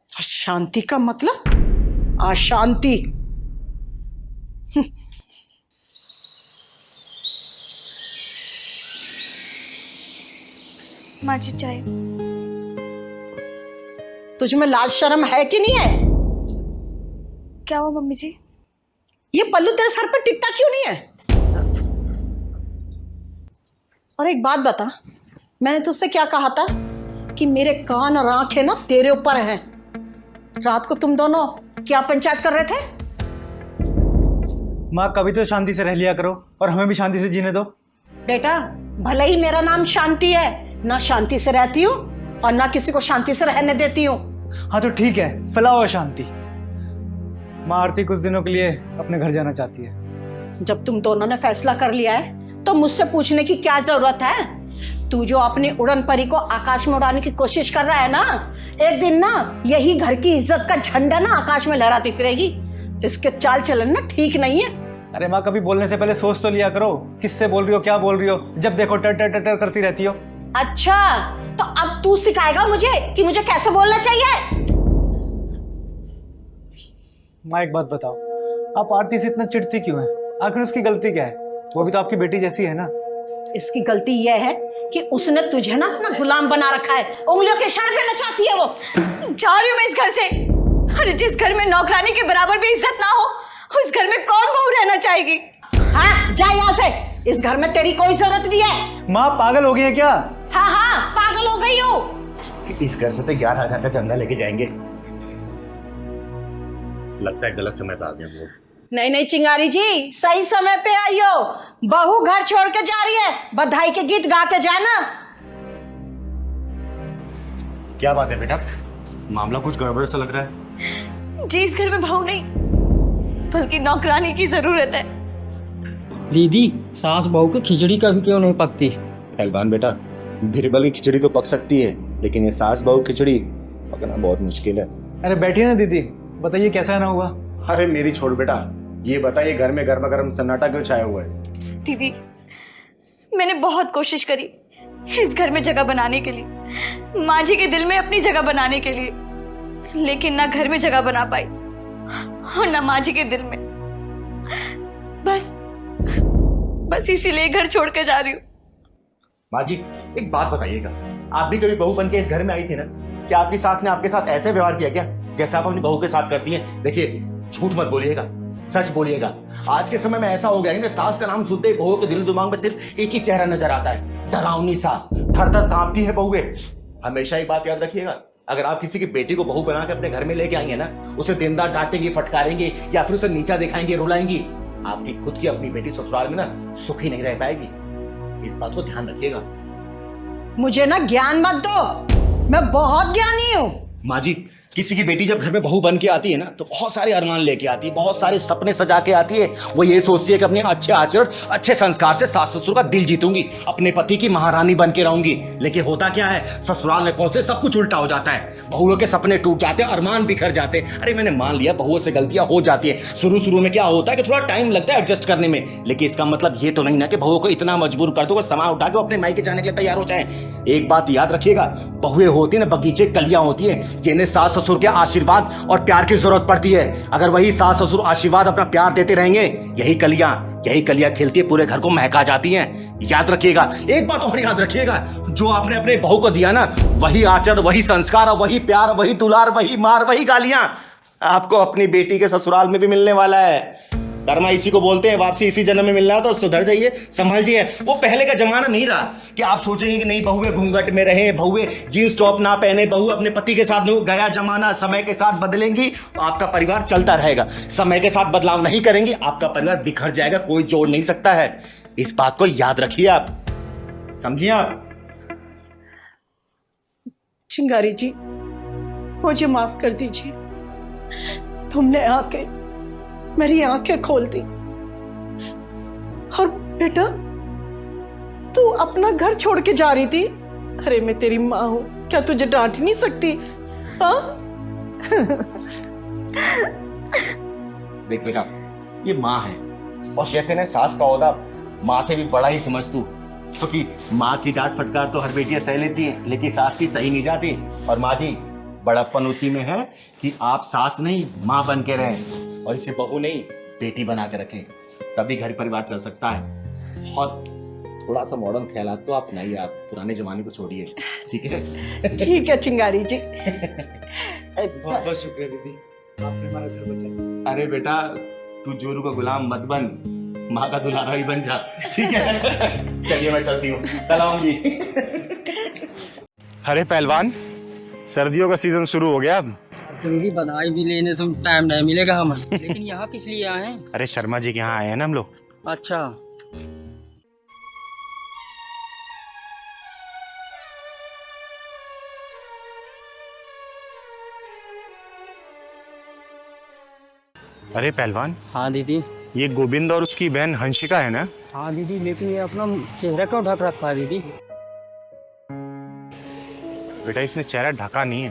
शांति का मतलब अशांति। माँ जी चाय। तुझ में लाज शर्म है कि नहीं है? क्या हुआ मम्मी जी? ये पल्लू तेरे सर पर टिकता क्यों नहीं है? और एक बात बता, मैंने तुझसे क्या कहा था कि मेरे कान और आंखें ना तेरे ऊपर हैं। रात को तुम दोनों क्या पंचायत कर रहे थे? माँ कभी तो शांति से रह लिया करो और हमें भी शांति से जीने दो। बेटा, भले ही मेरा नाम शांति है, ना शांति से रहती हूँ और ना किसी को शांति से रहने देती हूँ। हाँ तो ठीक है, फैलाओ शांति। माँ आरती कुछ दिनों के लिए अपने घर जाना चाहती है। जब तुम दोनों ने फैसला कर लिया है तो मुझसे पूछने की क्या जरूरत है? तू जो अपनी उड़न परी को आकाश में उड़ाने की कोशिश कर रहा है ना, एक दिन ना यही घर की इज्जत का झंडा ना आकाश में लहराती फिरेगी। इसके चाल चलन ना ठीक नहीं है। अरे माँ, कभी बोलने से पहले सोच तो लिया करो, किससे बोल रही हो, क्या बोल रही हो। जब देखो टर टर टर टर करती रहती हो। अच्छा, तो अब तू सिखाएगा मुझे कि मुझे कैसे बोलना चाहिए? माँ एक बात बताओ, आप आरती से इतना चिढ़ती क्यों है? आखिर उसकी गलती क्या है? वो भी तो आपकी बेटी जैसी है ना। इसकी गलती यह है कि उसने तुझे ना अपना गुलाम बना रखा है। उंगलियों के इशारे पे नचाती है वो। जा रही हूँ मैं इस घर से। अरे जिस घर में नौकरानी के बराबर भी इज्जत ना हो, उस घर में कौन बहू रहना चाहेगी? हाँ, जा यहाँ से। इस घर में तेरी कोई जरूरत नहीं है। माँ पागल हो गई है क्या? हाँ हाँ, पागल हो गई हूँ। इस घर से तो 11,000 का चंदा लेके जाएंगे। लगता है गलत समय पे आ गया वो। नहीं नहीं चिंगारी जी, सही समय पे आई हो। बहू घर छोड़ के जा रही है, बधाई के गीत गा के जाना। क्या बात है बेटा, मामला कुछ गड़बड़ सा लग रहा है। जी इस घर में बहू नहीं, बल्कि नौकरानी की जरूरत है। दीदी, सास बहू की खिचड़ी कभी क्यों नहीं पकती? पहलवान बेटा, बिरबल की खिचड़ी तो पक सकती है, लेकिन ये सास बहू खिचड़ी पकना बहुत मुश्किल है। अरे बैठिए ना दीदी, बताइए कैसा है ना हुआ। अरे मेरी छोड़ बेटा, ये बताइए घर में गर्मा गर्म सन्नाटा क्यों छाया हुआ है? दीदी, मैंने बहुत कोशिश करी इस घर में जगह बनाने के लिए, माँ जी के दिल में अपनी जगह बनाने के लिए, लेकिन ना घर में जगह बना पाई और ना माँ जी के दिल में। बस इसीलिए घर छोड़ कर जा रही हूँ। माँ जी, एक बात बताइएगा, आप भी कभी बहू बन के इस घर में आई थी ना? क्या आपकी सास ने आपके साथ ऐसे व्यवहार किया क्या जैसे आप अपनी बहू के साथ करती हैं? देखिए, झूठ मत बोलिएगा, सच बोलिएगा। आज के समय में ऐसा हो गया है ना, सास का नाम सुनते ही बहू के दिल दिमाग में सिर्फ एक ही चेहरा नजर आता है, डरावनी सास। थर थर कांपती है बहुएं। हमेशा एक बात याद रखिएगा, अगर आप किसी की बेटी को बहू बना के अपने घर में लेके आएंगे ना, उसे दिन रात डांटेंगे, फटकारेंगे या फिर उसे नीचा दिखाएंगे, रुलाएंगी, आपकी खुद की अपनी बेटी ससुराल में ना सुखी नहीं रह पाएगी। इस बात को ध्यान रखिएगा। मुझे ना ज्ञान मत दो, मैं बहुत ज्ञानी हूँ। माँ जी, किसी की बेटी जब घर में बहू बन के आती है ना, तो बहुत सारे अरमान लेके आती है, बहुत सारे सपने सजा के आती है। वो ये सोचती है कि अपने अच्छे आचरण, अच्छे संस्कार से सास ससुर का दिल जीतूंगी, अपने पति की महारानी बन के रहूंगी। लेकिन होता क्या है, ससुराल में पहुंचते सब कुछ उल्टा हो जाता है। बहुओं के सपने टूट जाते हैं, अरमान बिखर जाते हैं। अरे मैंने मान लिया बहुओं से गलतियां हो जाती है, शुरू में क्या होता है कि थोड़ा टाइम लगता है एडजस्ट करने में, लेकिन इसका मतलब ये तो नहीं ना कि बहुओं को इतना मजबूर कर दो कि सामान उठा के अपने मायके जाने के लिए तैयार हो जाए। एक बात याद रखिएगा, बहुएं होती है ना बगीचे कलियां होती है, जिन्हें सास ससुर के आशीर्वाद और प्यार की जरूरत पड़ती है। अगर वही सास ससुर आशीर्वाद अपना प्यार देते रहेंगे, यही कलियां खिलती है, पूरे घर को महका जाती हैं। याद रखिएगा, एक बात और याद रखिएगा, जो आपने अपने बहू को दिया ना, वही आचरण, वही संस्कार, वही प्यार, वही दुलार, वही मार, वही गालियां आपको अपनी बेटी के ससुराल में भी मिलने वाला है। कर्मा इसी को बोलते हैं, वापसी इसी जन्म में मिलना है। तो सुधर जाइए, संभल। वो पहले का जमाना नहीं रहा कि आप सोचेंगे कि नहीं बहुएं घूंघट में रहे, बहुएं जींस टॉप ना पहने, बहू अपने पति के साथ नहीं। गया जमाना, समय के साथ बदलेंगी तो आपका परिवार चलता रहेगा। समय के साथ बदलाव नहीं करेंगी, आपका परिवार बिखर जाएगा, कोई जोड़ नहीं सकता है। इस बात को याद रखिए, आप समझिए। आप चिंगारी जी, मुझे माफ कर दीजिए। तुमने आके मेरी आंखें खोल दी। और बेटा, तू अपना घर छोड़ के जा रही थी। अरे मैं तेरी माँ हूं, क्या तुझे डांट नहीं सकती? हाँ? देख बेटा, ये माँ है और कहते हैं सास का ओहदा माँ से भी बड़ा ही समझ तू। क्योंकि माँ की डांट फटकार तो हर बेटियां सह लेती हैं, लेकिन सास की सही नहीं जाती। और माँ जी, बड़प्पन उसी में है कि आप सास नहीं माँ बन के रहें और इसे बहू नहीं बेटी बना के रखें, तभी घर परिवार चल सकता है। और थोड़ा सा मॉडर्न ख्यालात तो आप अपनाइए, आप पुराने जमाने को छोड़िए, ठीक है? ठीक है चिंगारी जी। बहुत बहुत शुक्रिया दीदी, आपने हमारा घर बचाया। अरे बेटा, तू जोरू का गुलाम मत बन, माँ का दुल्हारा ही बन जा, ठीक है? चलिए मैं चलती हूँ, सलाऊंगी। अरे पहलवान, सर्दियों का सीजन शुरू हो गया अब। दीदी बधाई भी लेने से टाइम नहीं मिलेगा हमें। लेकिन यहाँ किस लिए आए हैं? अरे शर्मा जी के यहाँ आए हैं ना हम लोग। अच्छा, अरे पहलवान, हाँ दीदी। ये गोविंद और उसकी बहन हंसिका है ना? हाँ दीदी, लेकिन ये अपना चेहरा क्यों ढक रखा है दीदी? बेटा इसने चेहरा ढका नहीं है,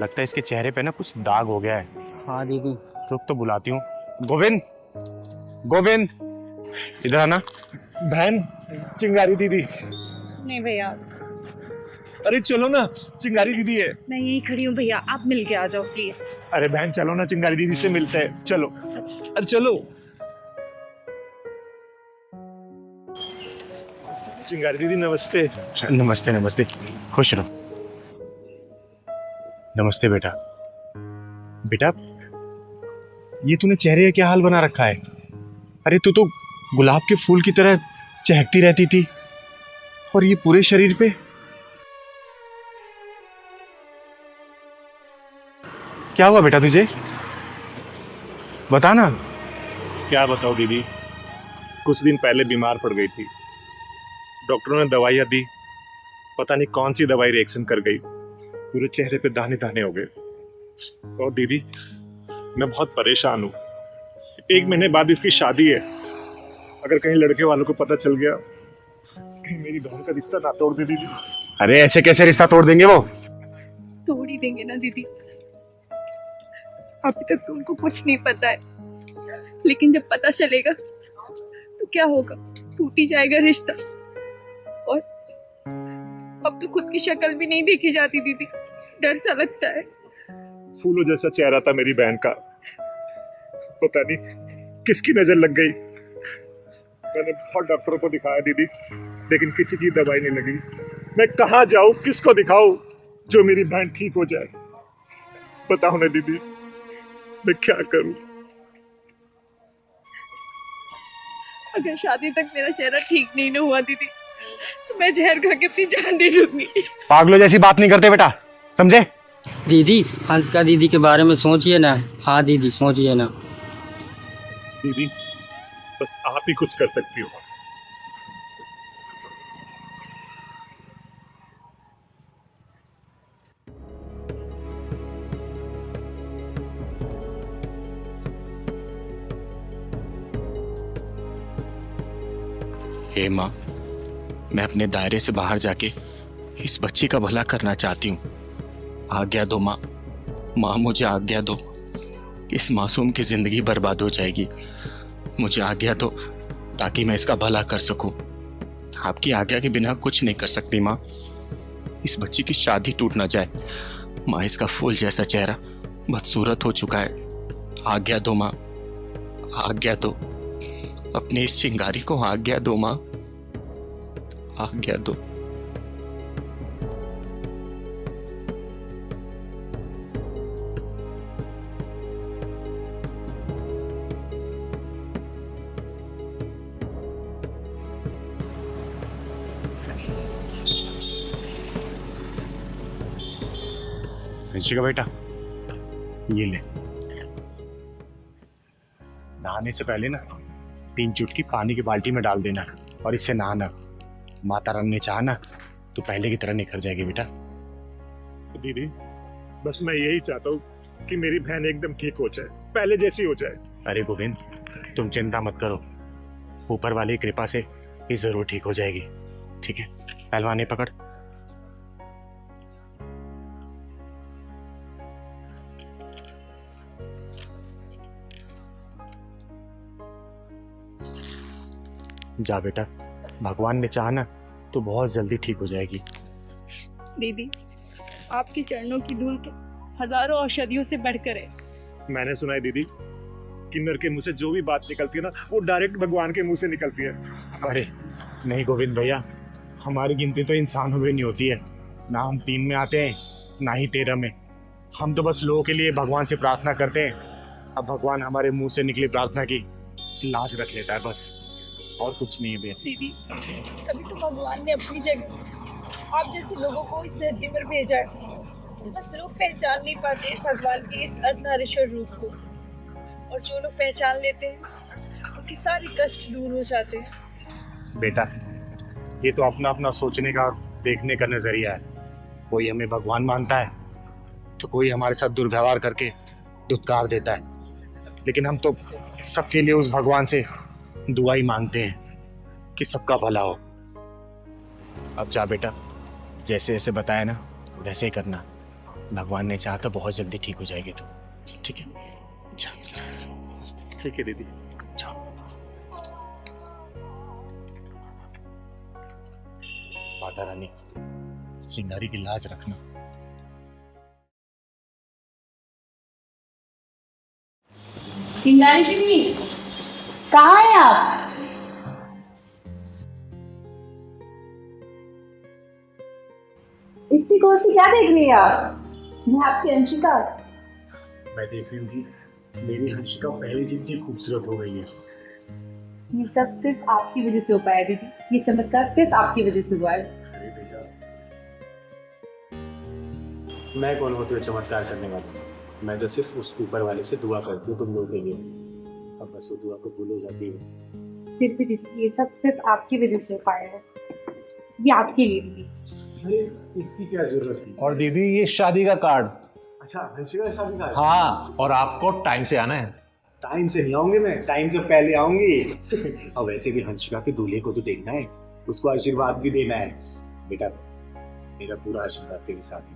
लगता है इसके चेहरे पे ना कुछ दाग हो गया है। हाँ दीदी। रुक तो बुलाती हूँ। गोविंद, गोविंद इधर आना। बहन, चिंगारी दीदी। नहीं भैया, अरे चलो ना, चिंगारी दीदी है। मैं यही खड़ी हूँ भैया, आप मिल के आ जाओ प्लीज। अरे बहन चलो ना, चिंगारी दीदी से मिलते हैं, चलो। अरे चलो। चिंगारी दीदी नमस्ते। नमस्ते नमस्ते, खुश रहो। नमस्ते बेटा। बेटा, ये तूने चेहरे का क्या हाल बना रखा है? अरे तू तो गुलाब के फूल की तरह चहकती रहती थी, और ये पूरे शरीर पे। क्या हुआ बेटा तुझे? बता ना। क्या बताओ दीदी, कुछ दिन पहले बीमार पड़ गई थी। डॉक्टरों ने दवाइयाँ दी, पता नहीं कौन सी दवाई रिएक्शन कर गई, पूरे चेहरे पे दाने दाने हो गए। और दीदी मैं बहुत परेशान हूँ। 1 महीने बाद इसकी शादी है, अगर कहीं लड़के वालों को पता चल गया, कहीं मेरी बहन का रिश्ता ना तोड़ दे दीदी। अरे ऐसे कैसे रिश्ता तोड़ देंगे वो? तोड़ ही देंगे ना दीदी। अभी तक तो उनको कुछ नहीं पता है, लेकिन जब पता चलेगा तो क्या होगा, टूट ही जाएगा रिश्ता। और अब तो खुद की शक्ल भी नहीं देखी जाती दीदी, डर सा लगता है। फूलों जैसा चेहरा था मेरी बहन का, पता नहीं किसकी नजर लग गई। मैंने बहुत डॉक्टरों को दिखाया दीदी, लेकिन किसी की दवाई नहीं लगी। मैं कहाँ जाऊं, किसको दिखाऊं जो मेरी बहन ठीक हो जाए? बताओ ना दीदी, मैं क्या करूं? अगर शादी तक मेरा चेहरा ठीक नहीं ना हुआ दीदी, तो मैं जहर खा के अपनी जान दे दूंगी। पागलों जैसी बात नहीं करते बेटा, समझे? दीदी, हंसिका दीदी के बारे में सोचिए ना। हाँ दीदी, सोचिए ना। दीदी बस आप ही कुछ कर सकती हो। हे माँ, मैं अपने दायरे से बाहर जाके इस बच्ची का भला करना चाहती हूँ। आज्ञा दो माँ, माँ मुझे आज्ञा दो। इस मासूम की जिंदगी बर्बाद हो जाएगी, मुझे आज्ञा दो ताकि मैं इसका भला कर सकूं। आपकी आज्ञा के बिना कुछ नहीं कर सकती माँ। इस बच्ची की शादी टूट ना जाए माँ। इसका फूल जैसा चेहरा बदसूरत हो चुका है। आज्ञा दो माँ, आज्ञा दो। अपनी इस चिंगारी को आज्ञा दो माँ, आज्ञा दो। हंसिका बेटा, ये ले। नहाने से पहले ना 3 चुटकी पानी की बाल्टी में डाल देना और इससे नहाना। माता रानी ने चाहा ना तो पहले की तरह निखर जाएगी बेटा। दीदी बस मैं यही चाहता हूँ कि मेरी बहन एकदम ठीक हो जाए, पहले जैसी हो जाए। अरे गोविंद, तुम चिंता मत करो, ऊपर वाली की कृपा से ये जरूर ठीक हो जाएगी। ठीक है, पहलवान ये पकड़। जा बेटा, भगवान ने चाहा ना तो बहुत जल्दी ठीक हो जाएगी। दीदी, आपके चरणों की धूल तो हजारों औषधियों से बढ़कर है। मैंने सुना है दीदी, किन्नर के मुंह से जो भी बात निकलती है ना, वो डायरेक्ट भगवान के मुंह से निकलती है। अरे नहीं गोविंद भैया, हमारी गिनती तो इंसानों में नहीं होती है। ना हम 3 में आते हैं, ना ही 13 में। हम तो बस लोगों के लिए भगवान से प्रार्थना करते हैं। अब भगवान हमारे मुंह से निकली प्रार्थना की लाज रख लेता है, बस और कुछ नहीं है भैया। दीदी, कभी तो भगवान ने अपनी जगह आप जैसे लोगों को इस धरती पर भेजा है। बस लोग पहचान नहीं पाते भगवान के इस अर्धनारीश्वर रूप को, और जो लोग पहचान लेते हैं उनके सारे कष्ट दूर हो जाते हैं। बेटा, ये तो अपना अपना सोचने का, देखने का नजरिया है। कोई हमें भगवान मानता है तो कोई हमारे साथ दुर्व्यवहार करके दुत्कार देता है, लेकिन हम तो सबके लिए उस भगवान से दुआ ही मांगते हैं कि सबका भला हो। अब जा बेटा, जैसे जैसे बताया ना वैसे ही करना। भगवान ने चाहा तो बहुत जल्दी ठीक हो जाएगी तो। ठीक है, जा। ठीक है दीदी। जाओ। माता रानी, सिंगारी की लाज रखना। चिंगारी दीदी, कहाँ है आप? इतनी गौर से क्या देख रही है आप? मैं आपकी अंशिका। मैं देख रही हूँ कि मेरी हंसिका पहले जितनी खूबसूरत हो गई है। ये सब सिर्फ आपकी वजह से हो पाया दीदी। ये चमत्कार सिर्फ आपकी वजह से हुआ है। अरे बेटा, मैं कौन होती हूँ चमत्कार करने वाला? मैं तो सिर्फ उस ऊपर वाले से दुआ करती हूँ तुम लोगों के लिए। अब बस वो दुआ को भूल हो जाती है। फिर भी दीदी, ये सब सिर्फ आपकी वजह से हो पाया है। ये आपके लिए दीदी। अरे इसकी क्या जरूरत थी? और दीदी, ये शादी का कार्ड। अच्छा, हंसिका का शादी का? हाँ, और आपको टाइम से आना है। टाइम से नहीं आऊंगी मैं, टाइम से पहले आऊंगी। और वैसे भी हंसिका के दूल्हे को तो देखना है, उसको आशीर्वाद भी देना है। बेटा, मेरा पूरा आशीर्वाद तेरे साथ है।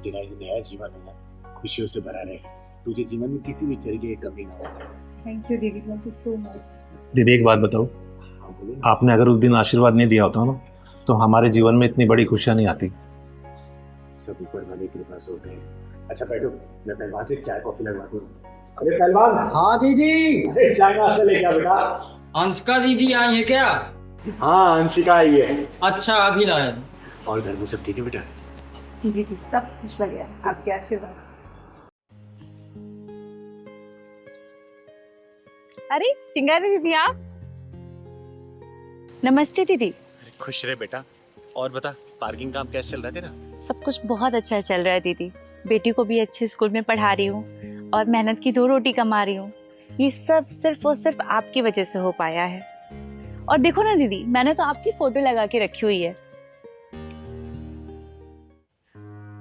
तेरा ये नया जीवन है ना, खुशियों से भरा रहे। तुझे जीवन में किसी भी तरीके की कमी ना हो। थैंक यू दीदी, थैंक यू सो मच। दीदी, एक बात बताओ, हाँ बोलो। आपने अगर उस दिन आशीर्वाद नहीं दिया होता ना, तो हमारे जीवन में इतनी बड़ी खुशियां नहीं आती। सब ऊपर वाले के पास होते हैं। अच्छा बैठो, मैं पहलवान से चाय कॉफी लगवाता हूँ। अरे पहलवान। हाँ दीदी। अरे चाय नाश्ता लेके आ बेटा। अंशिका दीदी आई है क्या? हाँ, अंशिका आई है। अच्छा, अभी लाए। और घर में सब ठीक है बेटा? जी दीदी, सब कुछ बढ़िया, आपके आशीर्वाद। अरे चिंगारी दीदी, आप? नमस्ते दीदी। खुश रहे बेटा। और बता, पार्किंग काम कैसे चल रहा है तेरा? सब कुछ बहुत अच्छा चल रहा है दीदी। बेटी को भी अच्छे स्कूल में पढ़ा रही हूँ और मेहनत की 2 रोटी कमा रही हूँ। ये सब सिर्फ और सिर्फ आपकी वजह से हो पाया है। और देखो ना दीदी, मैंने तो आपकी फोटो लगा के रखी हुई है।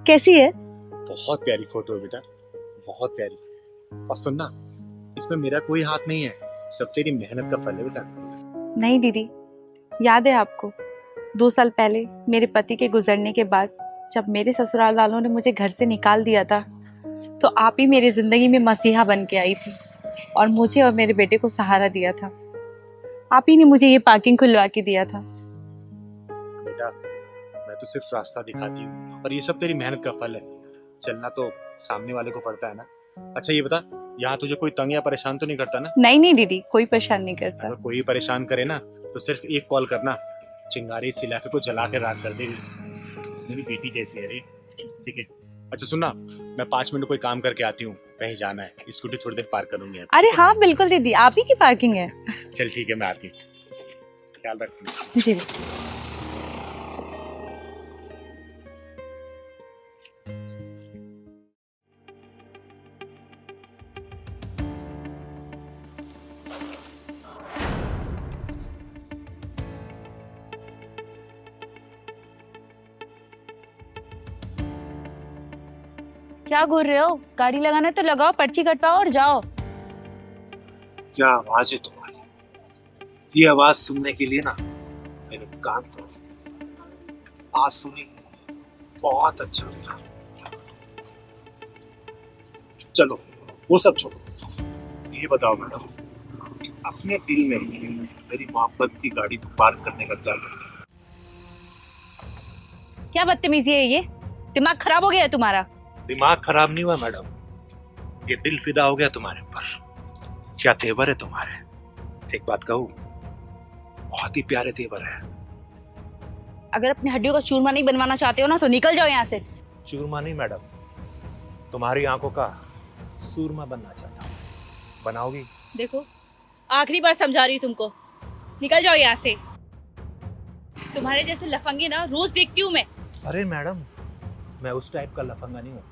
कैसी है? बहुत प्यारी फोटो है बेटा, बहुत प्यारी। और सुनना, इसमें मेरा कोई हाथ नहीं है, सब तेरी मेहनत का फल है बेटा। नहीं दीदी, याद है आपको 2 साल पहले मेरे पति के गुजरने के बाद जब मेरे ससुराल वालों ने मुझे घर से निकाल दिया था, तो आप ही मेरी जिंदगी में मसीहा बन के आई थी और मुझे और मेरे बेटे को सहारा दिया था। आप ही ने मुझे ये पार्किंग खुलवा के दिया था। बेटा, मैं तो सिर्फ रास्ता दिखाती हूँ और ये सब तेरी मेहनत का फल है। चलना तो सामने वाले को पड़ता है ना। अच्छा ये बता, यहाँ तुझे कोई तंग या परेशान तो नहीं करता ना? नहीं नहीं दीदी, कोई परेशान नहीं करता। अगर कोई परेशान करे ना तो सिर्फ एक कॉल करना, चिंगारी इस इलाके को जला के राख कर देगी। मेरी बेटी जैसी है रे। ठीक है। अच्छा सुनना, मैं 5 मिनट कोई काम करके आती हूँ, कहीं जाना है, स्कूटी थोड़ी देर पार्क करूंगी। अरे हाँ बिल्कुल दीदी, आप ही की पार्किंग है। चल ठीक है, मैं आती हूँ, ख्याल रखना। जी। क्या घूर रहे हो? गाड़ी लगाना तो लगाओ, पर्ची कटवाओ और जाओ। क्या आवाज है तुम्हारी? ये आवाज सुनने के लिए ना मैंने काम कर सकता। आज सुनी, बहुत अच्छा लगा। चलो वो सब छोड़ो, ये बताओ मैडम, अपने दिल में मेरी मोहब्बत की गाड़ी को पार्क करने का क्या करना है? क्या बदतमीजी है ये? दिमाग खराब हो गया है तुम्हारा? दिमाग खराब नहीं हुआ मैडम, ये दिल फिदा हो गया तुम्हारे ऊपर। क्या तेवर है तुम्हारे, एक बात कहूँ, बहुत ही प्यारे तेवर है। अगर अपनी हड्डियों का चूरमा नहीं बनवाना चाहते हो ना तो निकल जाओ यहाँ से। चूरमा नहीं मैडम, तुम्हारी आंखों का सूरमा बनना चाहता हूँ। बनाओगी? देखो आखिरी बार समझा रही हूँ तुमको, निकल जाओ यहाँ से। तुम्हारे जैसे लफंगे ना रोज देखती हूँ मैं। अरे मैडम, मैं उस टाइप का लफंगा नहीं हूँ,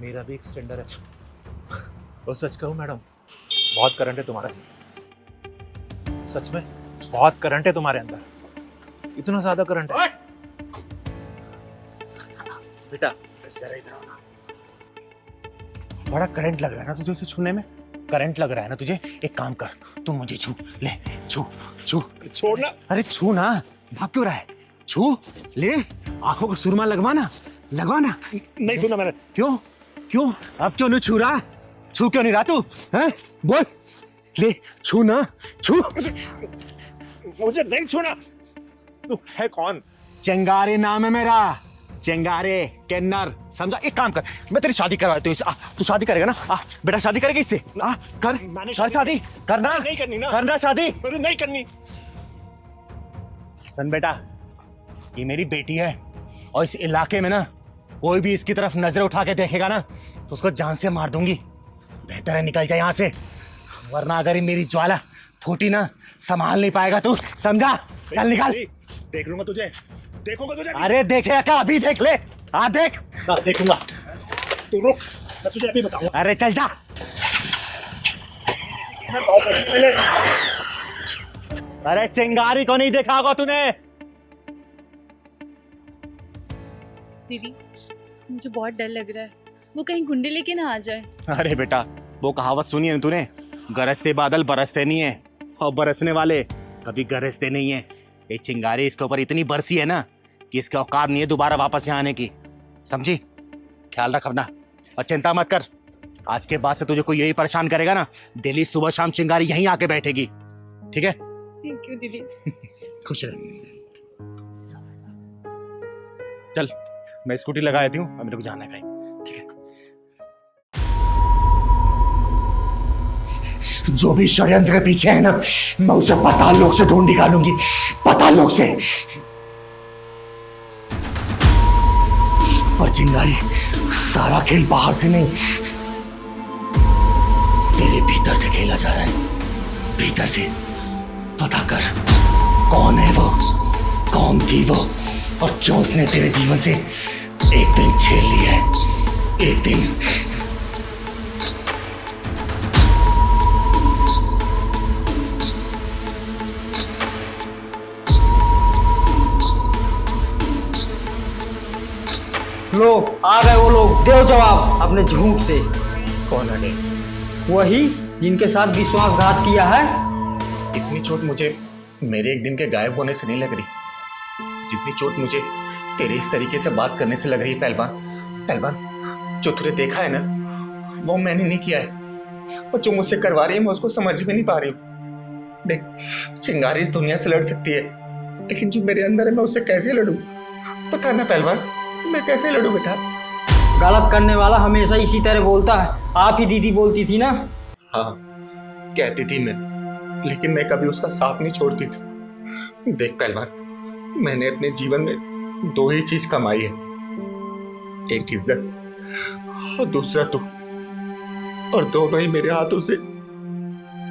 मेरा भी एक स्टैंडर्ड है। और सच कहूँ मैडम, बहुत करंट है तुम्हारा, सच में बहुत करंट है तुम्हारे अंदर, इतना ज्यादा करंट है। बेटा जरा इधर आओ ना। बड़ा करंट लग रहा है ना तुझे उसे छूने में? करंट लग रहा है ना तुझे? एक काम कर, तू मुझे छू ले, छू छू। छोड़ना। अरे छू ना, भाग क्यों रहा है? छू ले, आंखों को सुरमा लगवाना, लगवाना। नहीं सुना मैंने। क्यों क्यों अब क्यों नहीं छू रहा? छू क्यों नहीं रहा तू? हैं बोल, ले छू ना, छू। मुझे नहीं छूना। तू है कौन? चिंगारी नाम है मेरा, चिंगारे किन्नर, समझा? एक काम कर, मैं तेरी शादी करवा देता हूँ इससे। तू शादी करेगा ना? बेटा शादी करेगा इससे? कर, मैंने शादी करना, नहीं करनी ना। करना शादी। अरे नहीं करनी। सुन बेटा, ये मेरी बेटी है और इस इलाके में ना कोई भी इसकी तरफ नजर उठा के देखेगा ना तो उसको जान से मार दूंगी। बेहतर है निकल जाए यहाँ से, वरना अगर ये मेरी ज्वाला फूटी ना संभाल नहीं पाएगा तू, समझा? चल निकल। देख लूंगा तुझे, देखूंगा तुझे। अरे देखेगा क्या? अभी देख ले। हाँ देख। देखूंगा। तू रुक, मैं तुझे अभी बताऊंगा। अरे चल जा। अरे चिंगारी को नहीं देखा होगा तूने? दीदी मुझे बहुत डर लग रहा है, वो कहीं गुंडे लेके ना आ जाए। अरे बेटा, वो कहावत सुनी है तूने? गरजते बादल बरसते नहीं है, और बरसने वाले कभी गरजते नहीं है। ये चिंगारी इसके ऊपर इतनी बरसी है ना कि इसके औकात नहीं है दोबारा वापस यहाँ आने की, समझी? ख्याल रख अपना और चिंता मत कर। आज के बाद से तुझे कोई यही परेशान करेगा ना, डेली सुबह शाम चिंगारी यहीं आके बैठेगी, ठीक है? थैंक यू दीदी। खुश रह। चल मैं स्कूटी लगा देती हूँ, अब मेरे को जाना है कहीं, ठीक है? जो भी षड्यंत्र के पीछे है ना, मैं उसे पाताल लोक से ढूंढ निकालूंगी, पाताल लोक से। और चिंगारी, सारा खेल बाहर से नहीं, तेरे भीतर से खेला जा रहा है, भीतर से। पता कर कौन है वो, कौन थी वो, और क्यों उसने तेरे जीवन से एक दिन छीन लिया है, एक दिन। लो आ गए वो लोग, दो जवाब अपने झूठ से। कौन आ गए? वही जिनके साथ विश्वासघात किया है। इतनी चोट मुझे मेरे एक दिन के गायब होने से नहीं लग रही, जितनी चोट मुझे तेरे इस तरीके से बात करने से लग रही है। पहलवान, पहलवान, जो तुझे देखा है ना वो मैंने नहीं किया है, और जो मुझसे करवा रही है मैं उसको समझ भी नहीं पा रही हूँ। देख, चिंगारी इस दुनिया से लड़ सकती है, लेकिन जो मेरे अंदर है मैं उससे कैसे लड़ूं? पता ना पहलवान, मैं कैसे लड़ूं बेटा? गलत करने वाला हमेशा इसी तरह बोलता है। आप ही दीदी बोलती थी ना। हाँ कहती थी मैं, लेकिन मैं कभी उसका साथ नहीं छोड़ती थी। देख पहलवान, मैंने अपने जीवन में दो ही चीज कमाई है, एक इज्जत और दूसरा तू, और दोनों ही मेरे हाथों से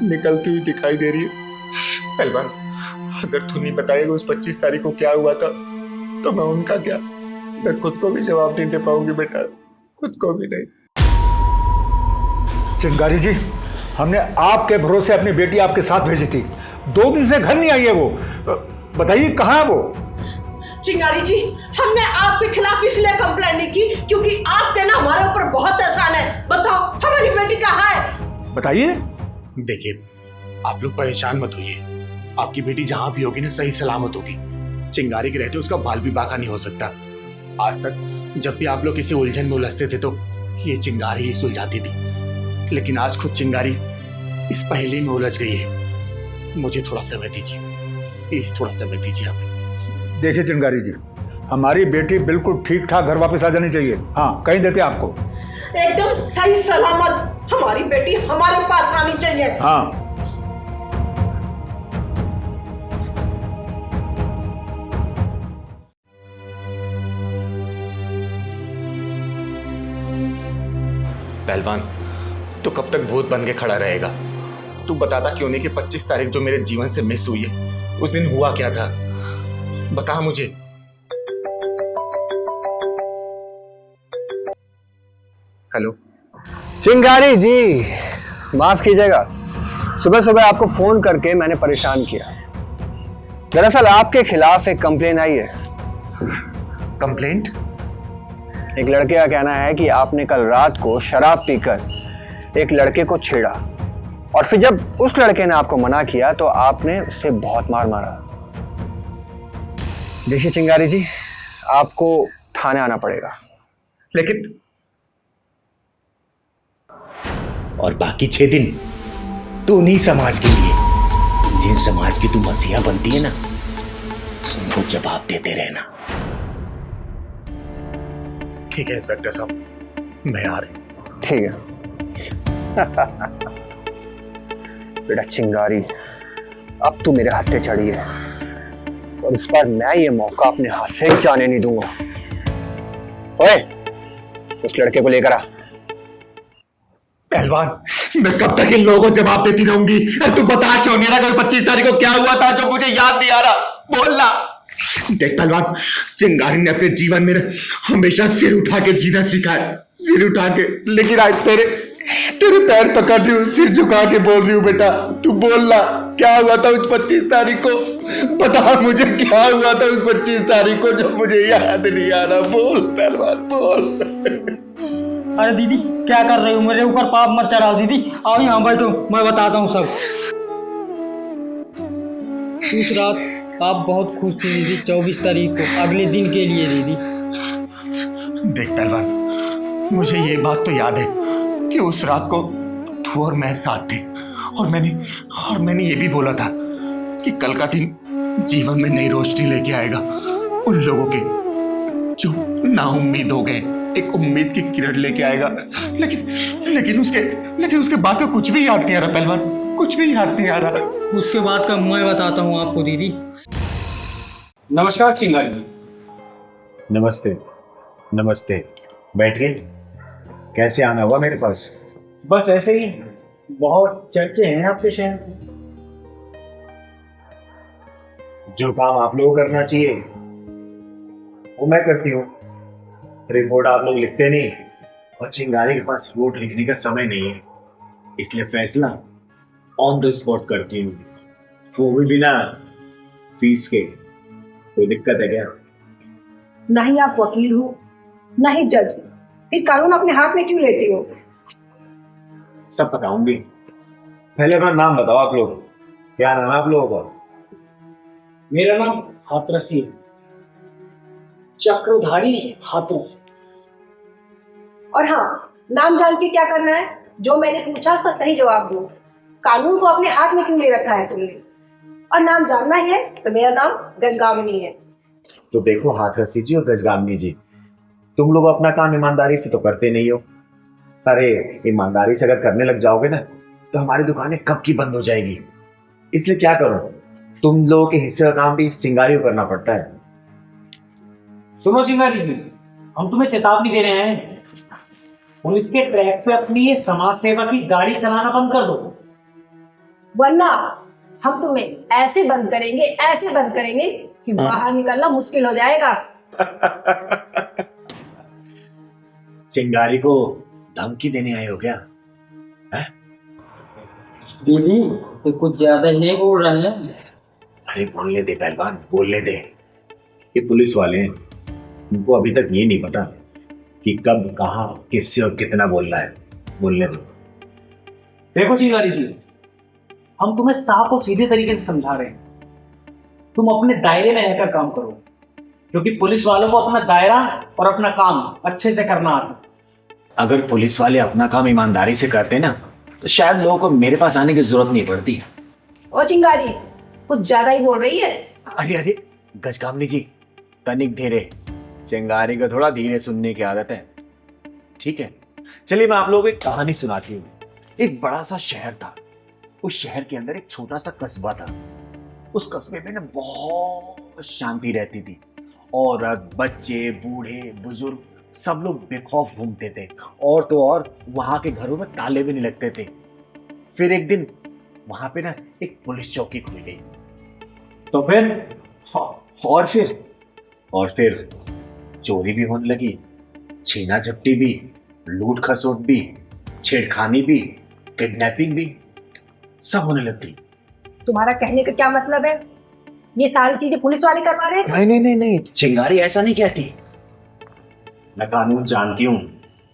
निकलती हुई दिखाई दे रही है। पहलवान, अगर तू नहीं बताएगा उस 25 तारीख को क्या हुआ था तो मैं उनका क्या, मैं खुद को भी जवाब नहीं दे पाऊंगी बेटा, खुद को भी नहीं। चिंगारी जी, हमने आपके भरोसे अपनी बेटी आपके साथ भेजी थी, 2 दिन से घर नहीं आई है वो, बताइए कहाँ है वो? चिंगारी जी, हमने आपके खिलाफ इसलिए कंप्लेंट नहीं की क्योंकि आपके ना हमारे ऊपर बहुत एहसान है। बताओ हमारी बेटी कहाँ है? बताइए। देखिए, आप लोग परेशान मत होइए, आपकी बेटी जहां भी होगी ना सही सलामत होगी। चिंगारी के रहते उसका बाल भी बाका नहीं हो सकता। आज तक जब भी आप लोग किसी उलझन में उलझते थे तो ये चिंगारी ही सुलझाती थी, लेकिन आज खुद चिंगारी इस पहेली में उलझ गई है। मुझे थोड़ा समय दीजिए, प्लीज थोड़ा समय दीजिए आप। देखिए चिंगारी जी, हमारी बेटी बिल्कुल ठीक ठाक घर वापस आ जानी चाहिए। हाँ, कहीं देते आपको। एकदम सही सलामत हमारी बेटी हमारे पास आनी चाहिए। हाँ। पहलवान, तो कब तक भूत बन के खड़ा रहेगा? तू बताता क्यों नहीं कि 25 तारीख जो मेरे जीवन से मिस हुई है, उस दिन हुआ क्या था? बता मुझे। हेलो चिंगारी जी, माफ कीजिएगा, सुबह सुबह आपको फोन करके मैंने परेशान किया। दरअसल आपके खिलाफ एक कंप्लेन आई है। कंप्लेंट? एक लड़के का कहना है कि आपने कल रात को शराब पीकर एक लड़के को छेड़ा और फिर जब उस लड़के ने आपको मना किया तो आपने उसे बहुत मार मारा। देखिए चिंगारी जी, आपको थाने आना पड़ेगा। लेकिन और बाकी 6 दिन तू नहीं समाज के लिए, जिन समाज की तू मसीहा बनती है ना, उनको जवाब देते रहना। ठीक है इंस्पेक्टर साहब, मैं आ रही। ठीक है। बेटा चिंगारी, अब तू मेरे हत्थे चढ़ी है और इस बार मैं ये मौका अपने हाथ से जाने नहीं दूंगा। ओए, उस लड़के को लेकर आ। पहलवान, मैं कब तक इन लोगों को जवाब देती रहूंगी? तू बता क्यों नहीं रहा कल 25 तारीख को क्या हुआ था जो मुझे याद नहीं आ रहा? बोलना। देख पहलवान, चिंगारी ने अपने जीवन में हमेशा सिर उठा के जीना सिखाया, सिर उठा के। लेकिन आज तेरे पैर पकड़ रही हूँ, सिर झुका के बोल रही हूँ, बेटा तू बोलना, क्या हुआ था उस 25 तारीख को? बता मुझे, क्या हुआ था उस 25 तारीख को जो मुझे याद नहीं आ रहा? बोल पहलवान, बोल। अरे दीदी क्या कर रही हो? मेरे ऊपर पाप मत चढ़ाओ दीदी, आओ यहाँ बैठो, मैं बताता हूँ सब। उस रात आप बहुत खुश थी दीदी, 24 तारीख को, अगले दिन के लिए दीदी। देख पहलवान, मुझे ये बात तो याद है कि उस रात को तू और मैं साथ थे और मैंने ये भी बोला था कि कल का दिन जीवन में नई रोशनी लेके आएगा उन लोगों के जो नाउम्मीद हो गए, एक उम्मीद की किरण लेके आएगा। लेकिन उसके बाद तो कुछ भी याद नहीं आ रहा पहलवान, कुछ भी याद नहीं आ रहा। उसके बाद का मैं बताता हूँ आपको दीदी। नमस्कार चिंगारी जी। नमस्ते नमस्ते, बैठिए। कैसे आना हुआ मेरे पास? बस ऐसे ही, बहुत चर्चे हैं आपके शहर में। जो काम आप लोगों को करना चाहिए वो मैं करती हूँ। रिपोर्ट आप लोग लिखते नहीं और चिंगारी के पास रिपोर्ट लिखने का समय नहीं है, इसलिए फैसला ऑन द स्पॉट करती हूँ, वो भी बिना फीस के। कोई दिक्कत है क्या? ना ही आप वकील हो ना ही जज, फिर कानून अपने हाथ में क्यों लेते हो? सब बताऊंगी, पहले अपना नाम बताओ आप लोग। क्या नाम है आप लोगों का? मेरा नाम हाथरसी है, चक्रधारी हाथरसी। और हाँ, नाम जान के क्या करना है? जो मैंने पूछा उसका सही जवाब दो। कानून को अपने हाथ में क्यों ले रखा है तुमने? और नाम जानना ही है तो मेरा नाम गजगामिनी है। तो देखो हाथरसी जी और गजगामिनी जी, तुम लोग अपना काम ईमानदारी से तो करते नहीं हो। अरे ईमानदारी से अगर करने लग जाओगे ना तो हमारी दुकानें कब की बंद हो जाएगी। इसलिए क्या करो, तुम लोगों के हिस्से का काम भी इस चिंगारी को करना पड़ता है। सुनो चिंगारी जी, हम तुम्हें चेतावनी दे रहे हैं, पुलिस के ट्रैक पे अपनी ये समाज सेवा की गाड़ी चलाना बंद कर दो, वरना हम तुम्हें ऐसे बंद करेंगे कि बाहर निकलना मुश्किल हो जाएगा। चिंगारी को धमकी देने आए हो क्या? दीदी तो कुछ ज्यादा ही नहीं बोल रहे हैं। अरे बोलने दे पहलवान, बोलने दे। ये पुलिस वाले हैं, उनको अभी तक ये नहीं पता कि कब कहाँ किससे और कितना बोलना है। बोलने दो। देखो चिंगारी जी, हम तुम्हें साफ और सीधे तरीके से समझा रहे हैं, तुम अपने दायरे में रहकर काम करो, क्योंकि पुलिस वालों को अपना दायरा और अपना काम अच्छे से करना आता है। अगर पुलिस वाले अपना काम ईमानदारी से करते ना तो शायद लोगों को मेरे पास आने की जरूरत नहीं पड़ती। ओ चिंगारी, कुछ ज्यादा ही बोल रही है। अरे गजगामिनी जी, तनिक धीरे, चिंगारी को थोड़ा धीरे सुनने की आदत है। ठीक है, चलिए मैं आप लोगों को एक कहानी सुनाती हूँ। एक बड़ा सा शहर था, उस शहर के अंदर एक छोटा सा कस्बा था। उस कस्बे में ना बहुत शांति रहती थी। औरत, बच्चे, बूढ़े, बुजुर्ग सब लोग बेखौफ घूमते थे। और तो और वहां के घरों में ताले भी नहीं लगते थे। फिर एक दिन वहां पे ना एक पुलिस चौकी खुल गई। तो फिर और फिर चोरी भी होने लगी, छीना झपटी भी, लूट खसोट भी, छेड़खानी भी, किडनैपिंग भी, सब होने लग गई। तुम्हारा कहने का क्या मतलब है? ये सारी चीजें पुलिस वाले करवा रहे थे? नहीं, चिंगारी ऐसा नहीं कहती। मैं कानून जानती हूँ,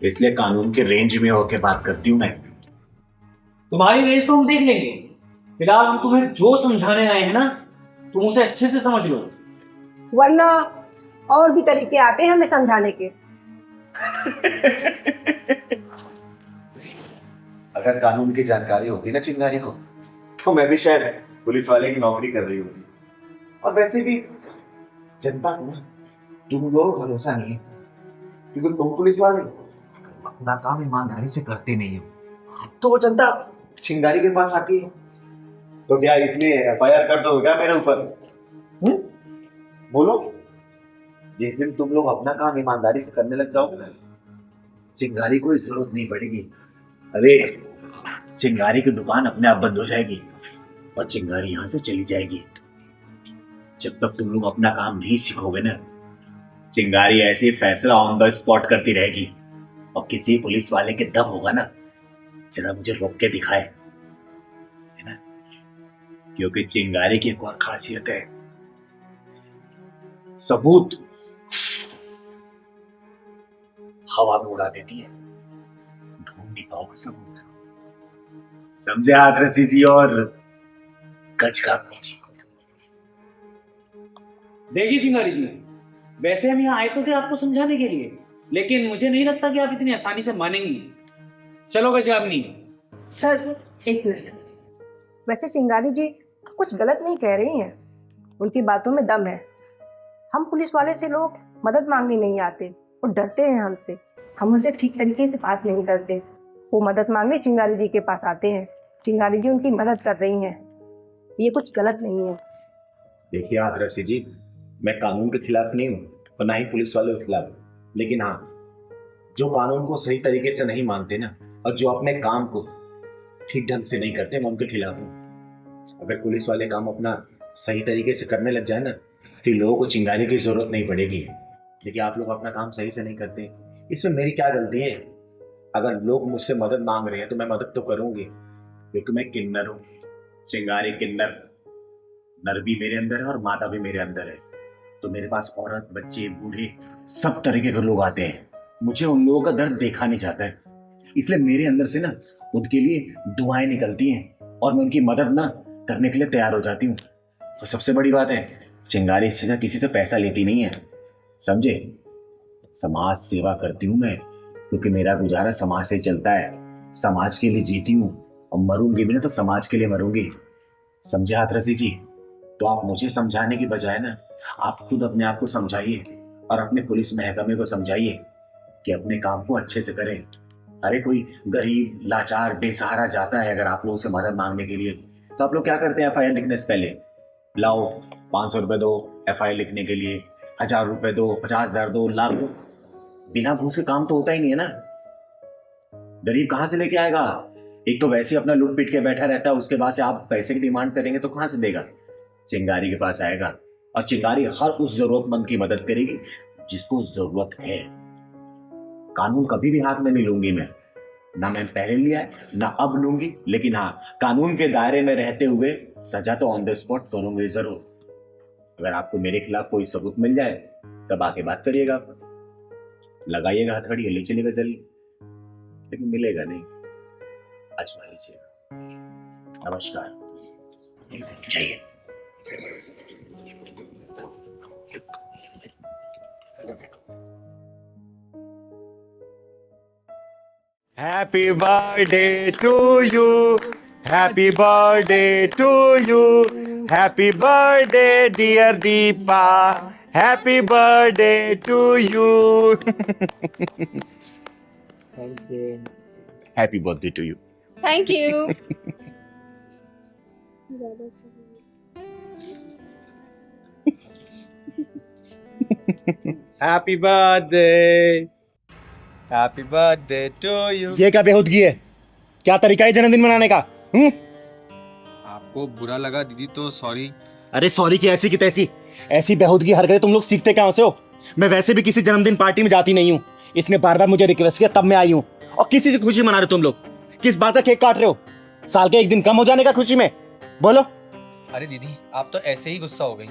इसलिए कानून के रेंज में होकर बात करती हूँ मैं। तुम्हारी रेंज को हम देख लेंगे। फिलहाल हम तुम्हें जो समझाने आए हैं ना, तुम उसे अच्छे से समझ लो, वरना और भी तरीके आते हैं हमें समझाने के। अगर कानून की जानकारी होती ना चिंगारी को, तो मैं भी शायद पुलिस वाले की नौकरी कर रही होती। और वैसे भी जनता को ना तुम लोगों को भरोसा नहीं है, क्योंकि तुम पुलिस वाले अपना काम ईमानदारी से करते नहीं हो। तो वो जनता चिंगारी के पास आती है। तो क्या इसलिए एफआईआर कर दो क्या मेरे ऊपर? बोलो, जिस दिन तुम लोग अपना काम ईमानदारी से करने लग जाओगे ना, चिंगारी कोई जरूरत नहीं पड़ेगी। अरे चिंगारी की दुकान अपने आप बंद हो जाएगी और चिंगारी यहां से चली जाएगी। जब तक तुम लोग अपना काम नहीं सीखोगे ना, चिंगारी ऐसे ही फैसला ऑन द स्पॉट करती रहेगी। और किसी पुलिस वाले के दम होगा ना, जरा मुझे रोक के दिखाए, है ना? क्योंकि चिंगारी की एक और खासियत है, सबूत हवा में उड़ा देती है, ढूंढ नहीं पाओगे सबूत। समझे हाथरसी जी और गजकापनी जी? देखिए चिंगारी जी, वैसे हम यहाँ आए तो थे आपको समझाने के लिए, लेकिन मुझे नहीं लगता कि आप इतनी आसानी से मानेंगी। चलो गजकापनी। सर एक मिनट, वैसे चिंगारी जी कुछ गलत नहीं कह रही हैं, उनकी बातों में दम है। हम पुलिस वाले से लोग मदद मांगने नहीं आते, वो डरते हैं हमसे, हम उनसे ठीक तरीके से बात नहीं करते। वो मदद मांगने चिंगारी जी के पास आते हैं, चिंगारी जी उनकी मदद कर रही हैं, ये कुछ गलत नहीं है। देखिए हाथरसी जी, मैं कानून के खिलाफ नहीं हूँ और ना ही पुलिस वालों के खिलाफ, लेकिन हाँ, जो कानून को सही तरीके से नहीं मानते ना, और जो अपने काम को ठीक ढंग से नहीं करते, मैं उनके खिलाफ हूँ। अगर पुलिस वाले काम अपना सही तरीके से करने लग जाए ना, फिर लोगों को चिंगारी की जरूरत नहीं पड़ेगी। देखिए आप लोग अपना काम सही से नहीं करते, इसमें मेरी क्या गलती है? अगर लोग मुझसे मदद मांग रहे हैं तो मैं मदद तो करूंगी, क्योंकि मैं किन्नर हूँ, चिंगारी किन्नर। नर भी मेरे अंदर है और मादा भी मेरे अंदर है। तो मेरे पास औरत, बच्चे, बूढ़े सब तरीके के लोग आते हैं। मुझे उन लोगों का दर्द देखा नहीं जाता है, इसलिए मेरे अंदर से ना उनके लिए दुआएं निकलती हैं और मैं उनकी मदद ना करने के लिए तैयार हो जाती हूँ। और सबसे बड़ी बात है, चिंगारी से किसी से पैसा लेती नहीं है, समझे? समाज सेवा करती हूँ मैं, क्योंकि मेरा गुजारा समाज से चलता है। समाज के लिए जीती हूँ और मरूंगी भी ना तो समाज के लिए मरूंगी, समझे हाथरसी जी? तो आप मुझे समझाने की बजाय ना आप खुद अपने आप को समझाइए और अपने पुलिस महकमे को समझाइए कि अपने काम को अच्छे से करें। अरे कोई गरीब, लाचार, बेसहारा जाता है अगर आप लोगों से मदद मांगने के लिए, तो आप लोग क्या करते हैं? एफआईआर लिखने से पहले लाओ 500 रुपए दो एफआईआर लिखने के लिए, 1000 रुपए दो, 50,000 दो, लाख दो। बिना घूस के काम तो होता ही नहीं है ना। गरीब कहाँ से लेके आएगा? एक तो वैसे ही अपना लूट पीट के बैठा रहता है, उसके बाद से आप पैसे की डिमांड करेंगे तो कहाँ से देगा? चिंगारी के पास आएगा और चिंगारी हर उस जरूरतमंद की मदद करेगी जिसको जरूरत है। कानून कभी भी हाथ में नहीं लूंगी मैं, ना मैं पहले लिया है ना अब लूंगी, लेकिन हाँ, कानून के दायरे में रहते हुए सजा तो ऑन द स्पॉट करूंगी जरूर। अगर आपको मेरे खिलाफ कोई सबूत मिल जाए तब आके बात करिएगा, लगाइएगा हथकड़ी, ले चलेगा जल्दी, लेकिन मिलेगा नहीं, आजमा लीजिएगा। नमस्कार, जाइए। Happy birthday to you. Happy birthday to you. Happy birthday, dear Deepa. Happy birthday to you. Happy birthday to you. Thank you. Happy birthday, happy birthday to you. ये क्या बेहूदगी है? क्या तरीका है जन्मदिन मनाने का? आपको बुरा लगा दीदी तो सॉरी। अरे सॉरी की ऐसी की तैसी, ऐसी बेहूदगी हरकतें तुम लोग सीखते कहाँ से हो? मैं वैसे भी किसी जन्मदिन पार्टी में जाती नहीं हूँ, इसने बार बार मुझे रिक्वेस्ट किया तब मैं आई हूँ। और किसी से खुशी मना रहे हो तुम लोग? किस बात का केक काट रहे हो? साल के एक दिन कम हो जाने का खुशी में? बोलो। अरे दीदी आप तो ऐसे ही गुस्सा हो गई,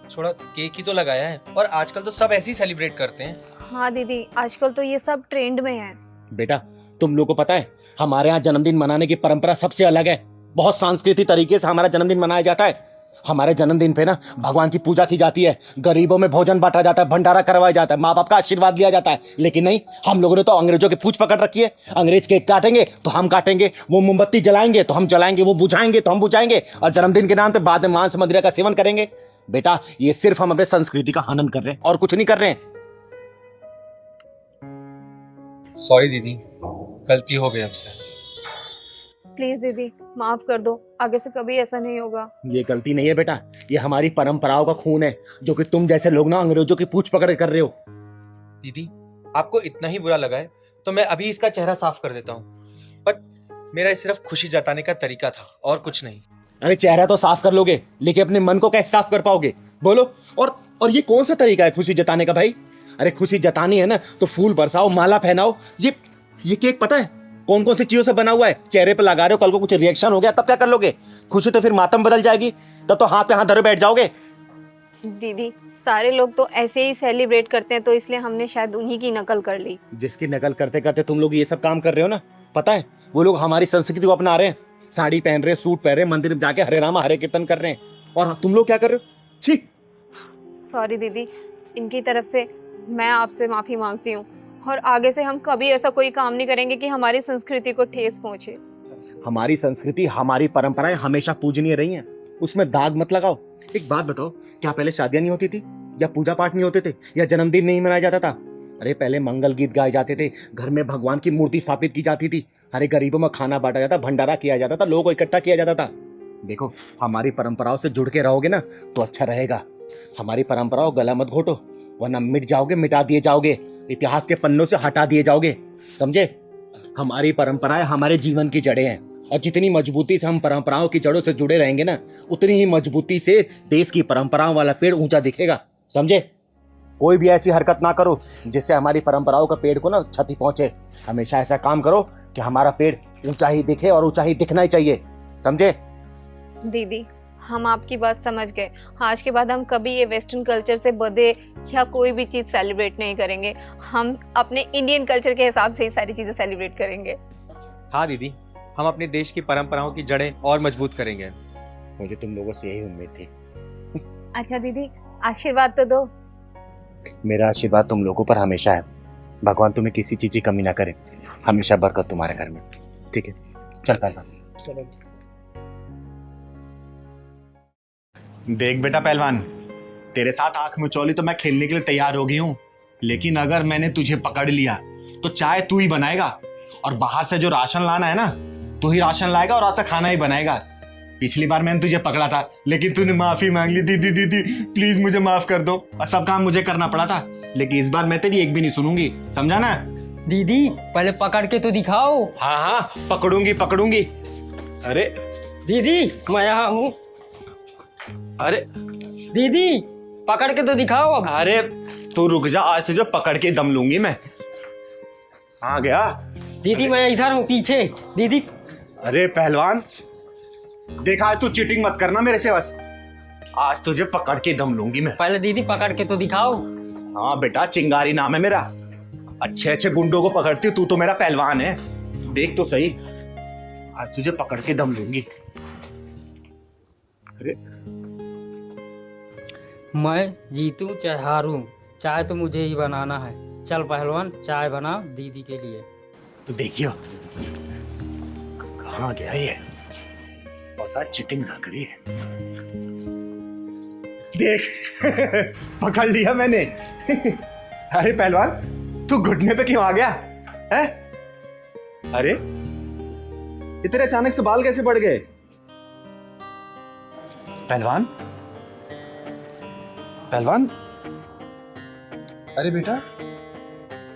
थोड़ा केक ही तो लगाया है और आजकल तो सब ऐसे ही सेलिब्रेट करते हैं। हाँ दीदी, आजकल तो ये सब ट्रेंड में है। बेटा तुम लोग को पता है हमारे यहाँ जन्मदिन मनाने की परंपरा सबसे अलग है। बहुत सांस्कृतिक तरीके से हमारा जन्मदिन मनाया जाता है। हमारे जन्मदिन पे ना भगवान की पूजा की जाती है, गरीबों में भोजन बांटा जाता है, भंडारा करवाया जाता है, माँ बाप का आशीर्वाद लिया जाता है। लेकिन नहीं, हम लोगों ने तो अंग्रेजों की पूछ पकड़ रखी है। अंग्रेज केक काटेंगे तो हम काटेंगे, वो मोमबत्ती जलाएंगे तो हम जलाएंगे, वो बुझाएंगे तो हम बुझाएंगे, और जन्मदिन के नाम पे बाद में मांस मदिरा का सेवन करेंगे। बेटा ये सिर्फ हम अपने संस्कृति का हनन कर रहे हैं और कुछ नहीं कर रहे हैं। सॉरी दीदी, गलती हो गई हमसे। प्लीज दीदी माफ कर दो, आगे से कभी ऐसा नहीं होगा। ये गलती नहीं है बेटा, ये हमारी परंपराओं का खून है जो कि तुम जैसे लोग ना अंग्रेजों की पूछ पकड़ कर रहे हो। दीदी आपको इतना ही बुरा लगा है तो मैं अभी इसका चेहरा साफ कर देता हूँ, बट मेरा सिर्फ खुशी जताने का तरीका था और कुछ नहीं। अरे चेहरा तो साफ कर लोगे, लेकिन अपने मन को कैसे साफ कर पाओगे? बोलो। और ये कौन सा तरीका है खुशी जताने का भाई? अरे खुशी जतानी है ना तो फूल बरसाओ, माला पहनाओ। ये केक पता है कौन कौन सी चीजों से बना हुआ है? चेहरे पे लगा रहे हो, कल को कुछ रिएक्शन हो गया तब क्या कर लोगे? खुशी तो फिर मातम बदल जाएगी, तब तो हाथ पे हाथ धरे बैठ जाओगे। दीदी सारे लोग तो ऐसे ही सेलिब्रेट करते हैं, तो इसलिए हमने शायद उन्हीं की नकल कर ली। जिसकी नकल करते करते तुम लोग ये सब काम कर रहे हो ना, पता है वो लोग हमारी संस्कृति को अपना रहे हैं, साड़ी पहन रहे, सूट पहन रहे, मंदिर में जाके हरे रामा हरे कीर्तन कर रहे हैं, और तुम लोग क्या कर रहे हो? छी। सॉरी दीदी, इनकी तरफ से मैं आपसे माफी मांगती हूँ, और आगे से हम कभी ऐसा कोई काम नहीं करेंगे कि हमारी संस्कृति को ठेस पहुंचे। हमारी संस्कृति, हमारी परंपराएं हमेशा पूजनीय रही हैं, उसमें दाग मत लगाओ। एक बात बताओ, क्या पहले शादियां नहीं होती थी, या पूजा पाठ नहीं होते थे, या जन्मदिन नहीं मनाया जाता था? अरे पहले मंगल गीत गाए जाते थे, घर में भगवान की मूर्ति स्थापित की जाती थी, अरे गरीबों में खाना बांटा जाता, भंडारा किया जाता था, लोगों को इकट्ठा किया जाता था। देखो हमारी परंपराओं से जुड़ के रहोगे ना तो अच्छा रहेगा। हमारी परंपराओं गला मत घोटो, वरना मिट जाओगे, मिटा दिए जाओगे, इतिहास के पन्नों से हटा दिए जाओगे, समझे? हमारी परंपराएं हमारे जीवन की जड़ें हैं, और जितनी मजबूती से हम परंपराओं की जड़ों से जुड़े रहेंगे ना, उतनी ही मजबूती से देश की परंपराओं वाला पेड़ ऊंचा दिखेगा, समझे? कोई भी ऐसी हरकत ना करो जिससे हमारी परंपराओं का पेड़ को ना क्षति पहुंचे। हमेशा ऐसा काम करो कि हमारा पेड़ ऊंचा ही दिखे, और ऊंचा ही दिखना ही चाहिए, समझे? दीदी हम आपकी बात समझ गए, आज के बाद हम कभी ये वेस्टर्न कल्चर से बधे या कोई भी चीज सेलिब्रेट नहीं करेंगे, हम अपने इंडियन कल्चर के हिसाब से ही सारी चीजें सेलिब्रेट करेंगे। हाँ दीदी, हम अपने देश की परंपराओं की जड़ें और मजबूत करेंगे। मुझे तुम लोगों से यही उम्मीद थी। अच्छा दीदी आशीर्वाद तो दो। मेरा आशीर्वाद तुम लोगों पर हमेशा है, भगवान तुम्हें किसी चीज की कमी ना करे, हमेशा बरकत तुम्हारे घर में, ठीक है? चल पहलवान। देख बेटा पहलवान, तेरे साथ आंख मिचौली तो मैं खेलने के लिए तैयार हो गई हूँ, लेकिन अगर मैंने तुझे पकड़ लिया तो चाय तू ही बनाएगा, और बाहर से जो राशन लाना है ना तू ही राशन लाएगा, और रात का खाना ही बनाएगा। पिछली बार मैंने तुझे पकड़ा था लेकिन तूने माफी मांग ली, दीदी दीदी प्लीज मुझे माफ कर दो, और सब काम मुझे करना पड़ा था, लेकिन इस बार मैं तेरी एक भी नहीं सुनूंगी, समझा ना? दीदी पहले पकड़ के तो दिखाओ। हाँ हाँ पकड़ूंगी पकड़ूंगी। अरे दीदी मैं यहाँ हूँ। अरे दीदी पकड़ के तो दिखाओ अब। अरे तू रुक जा, आज तुझे पकड़ के दम लूंगी मैं। आ गया दीदी, मैं इधर हूँ पीछे। दीदी अरे पहलवान देखा, आज तू चीटिंग मत करना मेरे से, बस आज तुझे पकड़ के दम लूंगी मैं। पहले दीदी पकड़ के तो दिखाओ। हाँ बेटा, चिंगारी नाम है मेरा, अच्छे अच्छे गुंडों को पकड़ती, तू तो मेरा पहलवान है, देख तो सही, आज तुझे पकड़ के दम लूंगी। अरे मैं जीतूं चाहे हारूं, चाय तो मुझे ही बनाना है। चल पहलवान चाय बना दीदी के लिए। तो देखियो कहाँ गया ये, और साथ चिटिंग ना करिए। देख पकड़ लिया मैंने। अरे पहलवान तू घुटने पे क्यों आ गया है? अरे इतने अचानक से बाल कैसे बढ़ गए? पहलवान पहलवान, अरे बेटा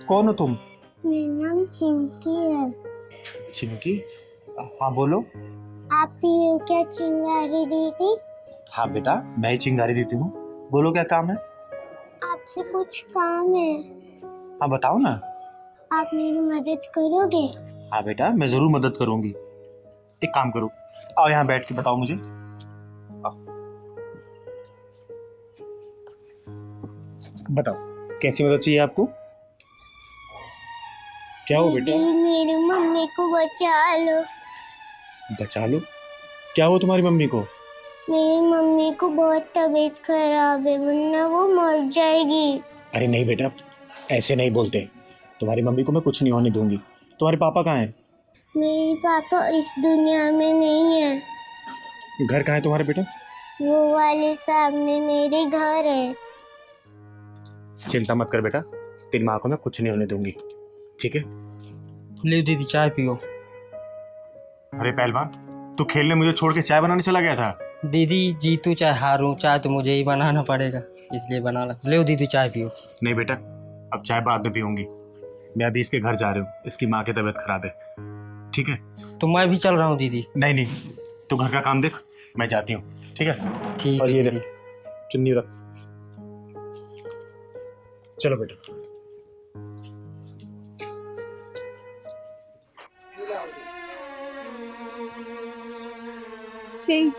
कौन हो तुम? मेरा नाम चिंकी है। चिंकी? हाँ बोलो। आप ही हो क्या चिंगारी दीदी? हाँ बेटा मैं ही चिंगारी देती हूँ, बोलो क्या काम है? आपसे कुछ काम है। हाँ बताओ ना। आप मेरी मदद करोगे? हाँ बेटा मैं जरूर मदद करूंगी। एक काम करो, आओ यहाँ बैठ के बताओ मुझे। आओ। बताओ कैसी मदद चाहिए आपको? क्या हो बेटा? दीदी मेरी मम्मी को बचा लो। बचा लो? क्या हो तुम्हारी मम्मी को? मेरी मम्मी को बहुत तबीयत खराब है, वरना वो मर जाएगी। अरे नहीं बेटा ऐसे नहीं बोलते, तुम्हारी मम्मी को मैं कुछ नहीं होने दूंगी। तुम्हारे पापा कहाँ हैं? मेरे पापा इस दुनिया में नहीं है। घर कहाँ है तुम्हारे बेटा? वो वाले सामने मेरे घर है। चिंता मत कर बेटा, तेरी माँ को मैं कुछ नहीं होने दूंगी, ठीक है? ले दीदी चाय पियो। अरे पहलवान तू खेलने मुझे छोड़ के चाय बनाने चला गया था? दीदी जीतू चाहे हारूं, चाय तो मुझे ही बनाना पड़ेगा, इसलिए बना ला। ले दीदी चाय पियो। नहीं बेटा अब चाय बाद में पीऊंगी, मैं अभी इसके घर जा रही हूँ, इसकी माँ की तबीयत खराब है, ठीक है? तो मैं भी चल रहा हूँ दीदी। नहीं नहीं तू घर का काम देख, मैं जाती हूँ, ठीक है? ठीक और है ये दीदी। रख चुन्नी रख। चलो बेटा। जी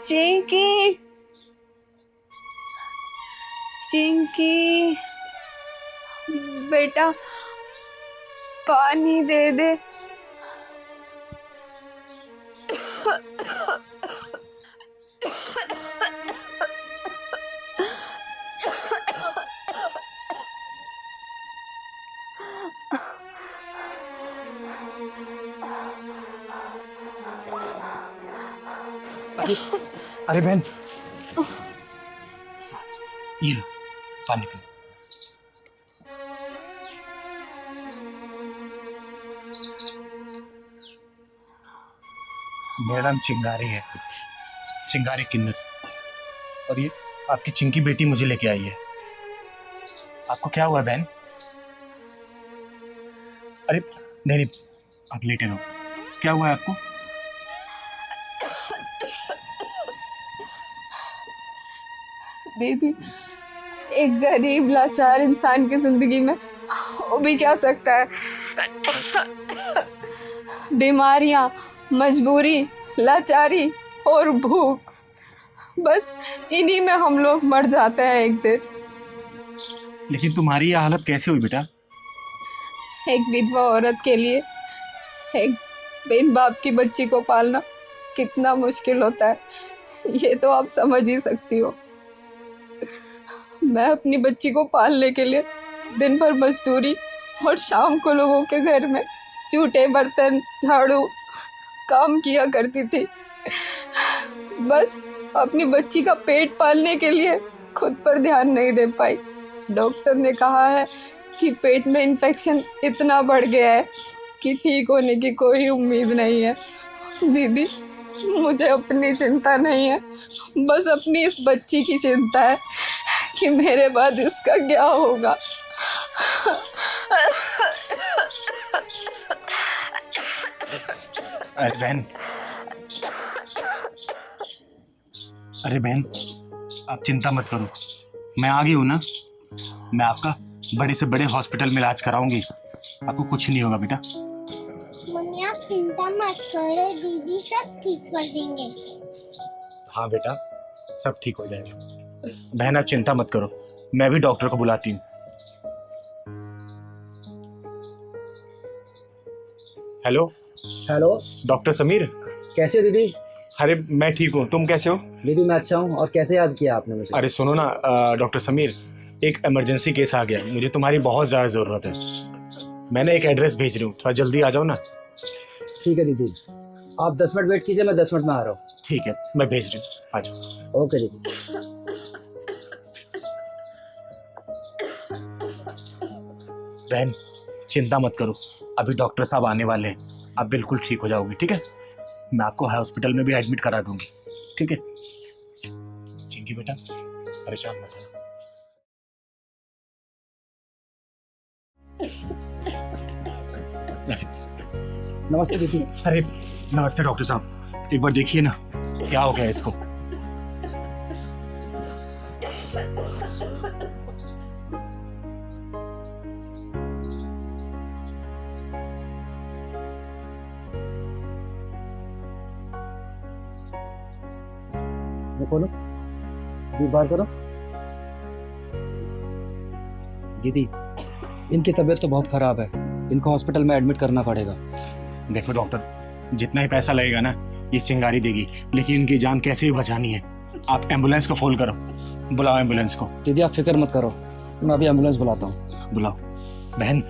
चिंकी चिंकी बेटा पानी दे दे। अरे बहन ये लो पानी पी। मेरा नाम चिंगारी है, चिंगारी किन्नर, और ये आपकी चिंकी बेटी मुझे लेके आई है। आपको क्या हुआ बहन? अरे नहीं नहीं आप लेटे रहो, क्या हुआ है आपको? दीदी एक गरीब लाचार इंसान की जिंदगी में हो भी क्या सकता है? बीमारियां, मजबूरी, लाचारी और भूख, बस इन्हीं में हम लोग मर जाते हैं एक दिन। लेकिन तुम्हारी ये हालत कैसे हुई बेटा? एक विधवा औरत के लिए एक बिन बाप की बच्ची को पालना कितना मुश्किल होता है, ये तो आप समझ ही सकती हो। मैं अपनी बच्ची को पालने के लिए दिन भर मजदूरी और शाम को लोगों के घर में जूठे बर्तन, झाड़ू काम किया करती थी, बस अपनी बच्ची का पेट पालने के लिए खुद पर ध्यान नहीं दे पाई। डॉक्टर ने कहा है कि पेट में इन्फेक्शन इतना बढ़ गया है कि ठीक होने की कोई उम्मीद नहीं है। दीदी मुझे अपनी चिंता नहीं है, बस अपनी इस बच्ची की चिंता है कि मेरे बाद इसका क्या होगा। अरे बहन, अरे बहन आप चिंता मत करो, मैं आ गई हूँ ना, मैं आपका बड़े से बड़े हॉस्पिटल में इलाज कराऊंगी, आपको कुछ नहीं होगा बेटा। मम्मी आप चिंता मत करो, दीदी सब ठीक कर देंगे। हाँ बेटा सब ठीक हो जाएगा। बहन आप चिंता मत करो, मैं भी डॉक्टर को बुलाती हूँ। हेलो हेलो डॉक्टर समीर, कैसे हो दीदी? अरे मैं ठीक हूँ, तुम कैसे हो? दीदी मैं अच्छा हूँ। और कैसे याद किया आपने मुझे? अरे सुनो ना डॉक्टर समीर, एक इमरजेंसी केस आ गया, मुझे तुम्हारी बहुत ज़्यादा ज़रूरत है। मैंने एक एड्रेस भेज रही हूँ, थोड़ा जल्दी आ जाओ ना। ठीक है दीदी, आप 10 मिनट वेट कीजिए, मैं 10 मिनट में आ रहा हूँ। ठीक है, मैं भेज रही हूँ, आ जाओ। ओके दीदी। बहन चिंता मत करो, अभी डॉक्टर साहब आने वाले हैं, आप बिल्कुल ठीक हो जाओगे, ठीक है? मैं आपको हॉस्पिटल में भी एडमिट करा दूंगी, ठीक है? चिंकी बेटा परेशान मत हो। नमस्ते दीदी। अरे नमस्ते डॉक्टर साहब, एक बार देखिए ना क्या हो गया इसको। खोलो, जी बाहर करो। दीदी इनकी तबीयत तो बहुत खराब है, इनको हॉस्पिटल में एडमिट करना पड़ेगा। देखो डॉक्टर, जितना ही पैसा लगेगा ना ये चिंगारी देगी, लेकिन इनकी जान कैसे भी बचानी है। आप एम्बुलेंस को फोन करो, बुलाओ एम्बुलेंस को। दीदी आप फिक्र मत करो, मैं अभी एम्बुलेंस बुलाता हूँ। बुलाओ। बहन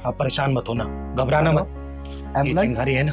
आप परेशान मत हो ना, घबराना मत, ये चिंगारी है ना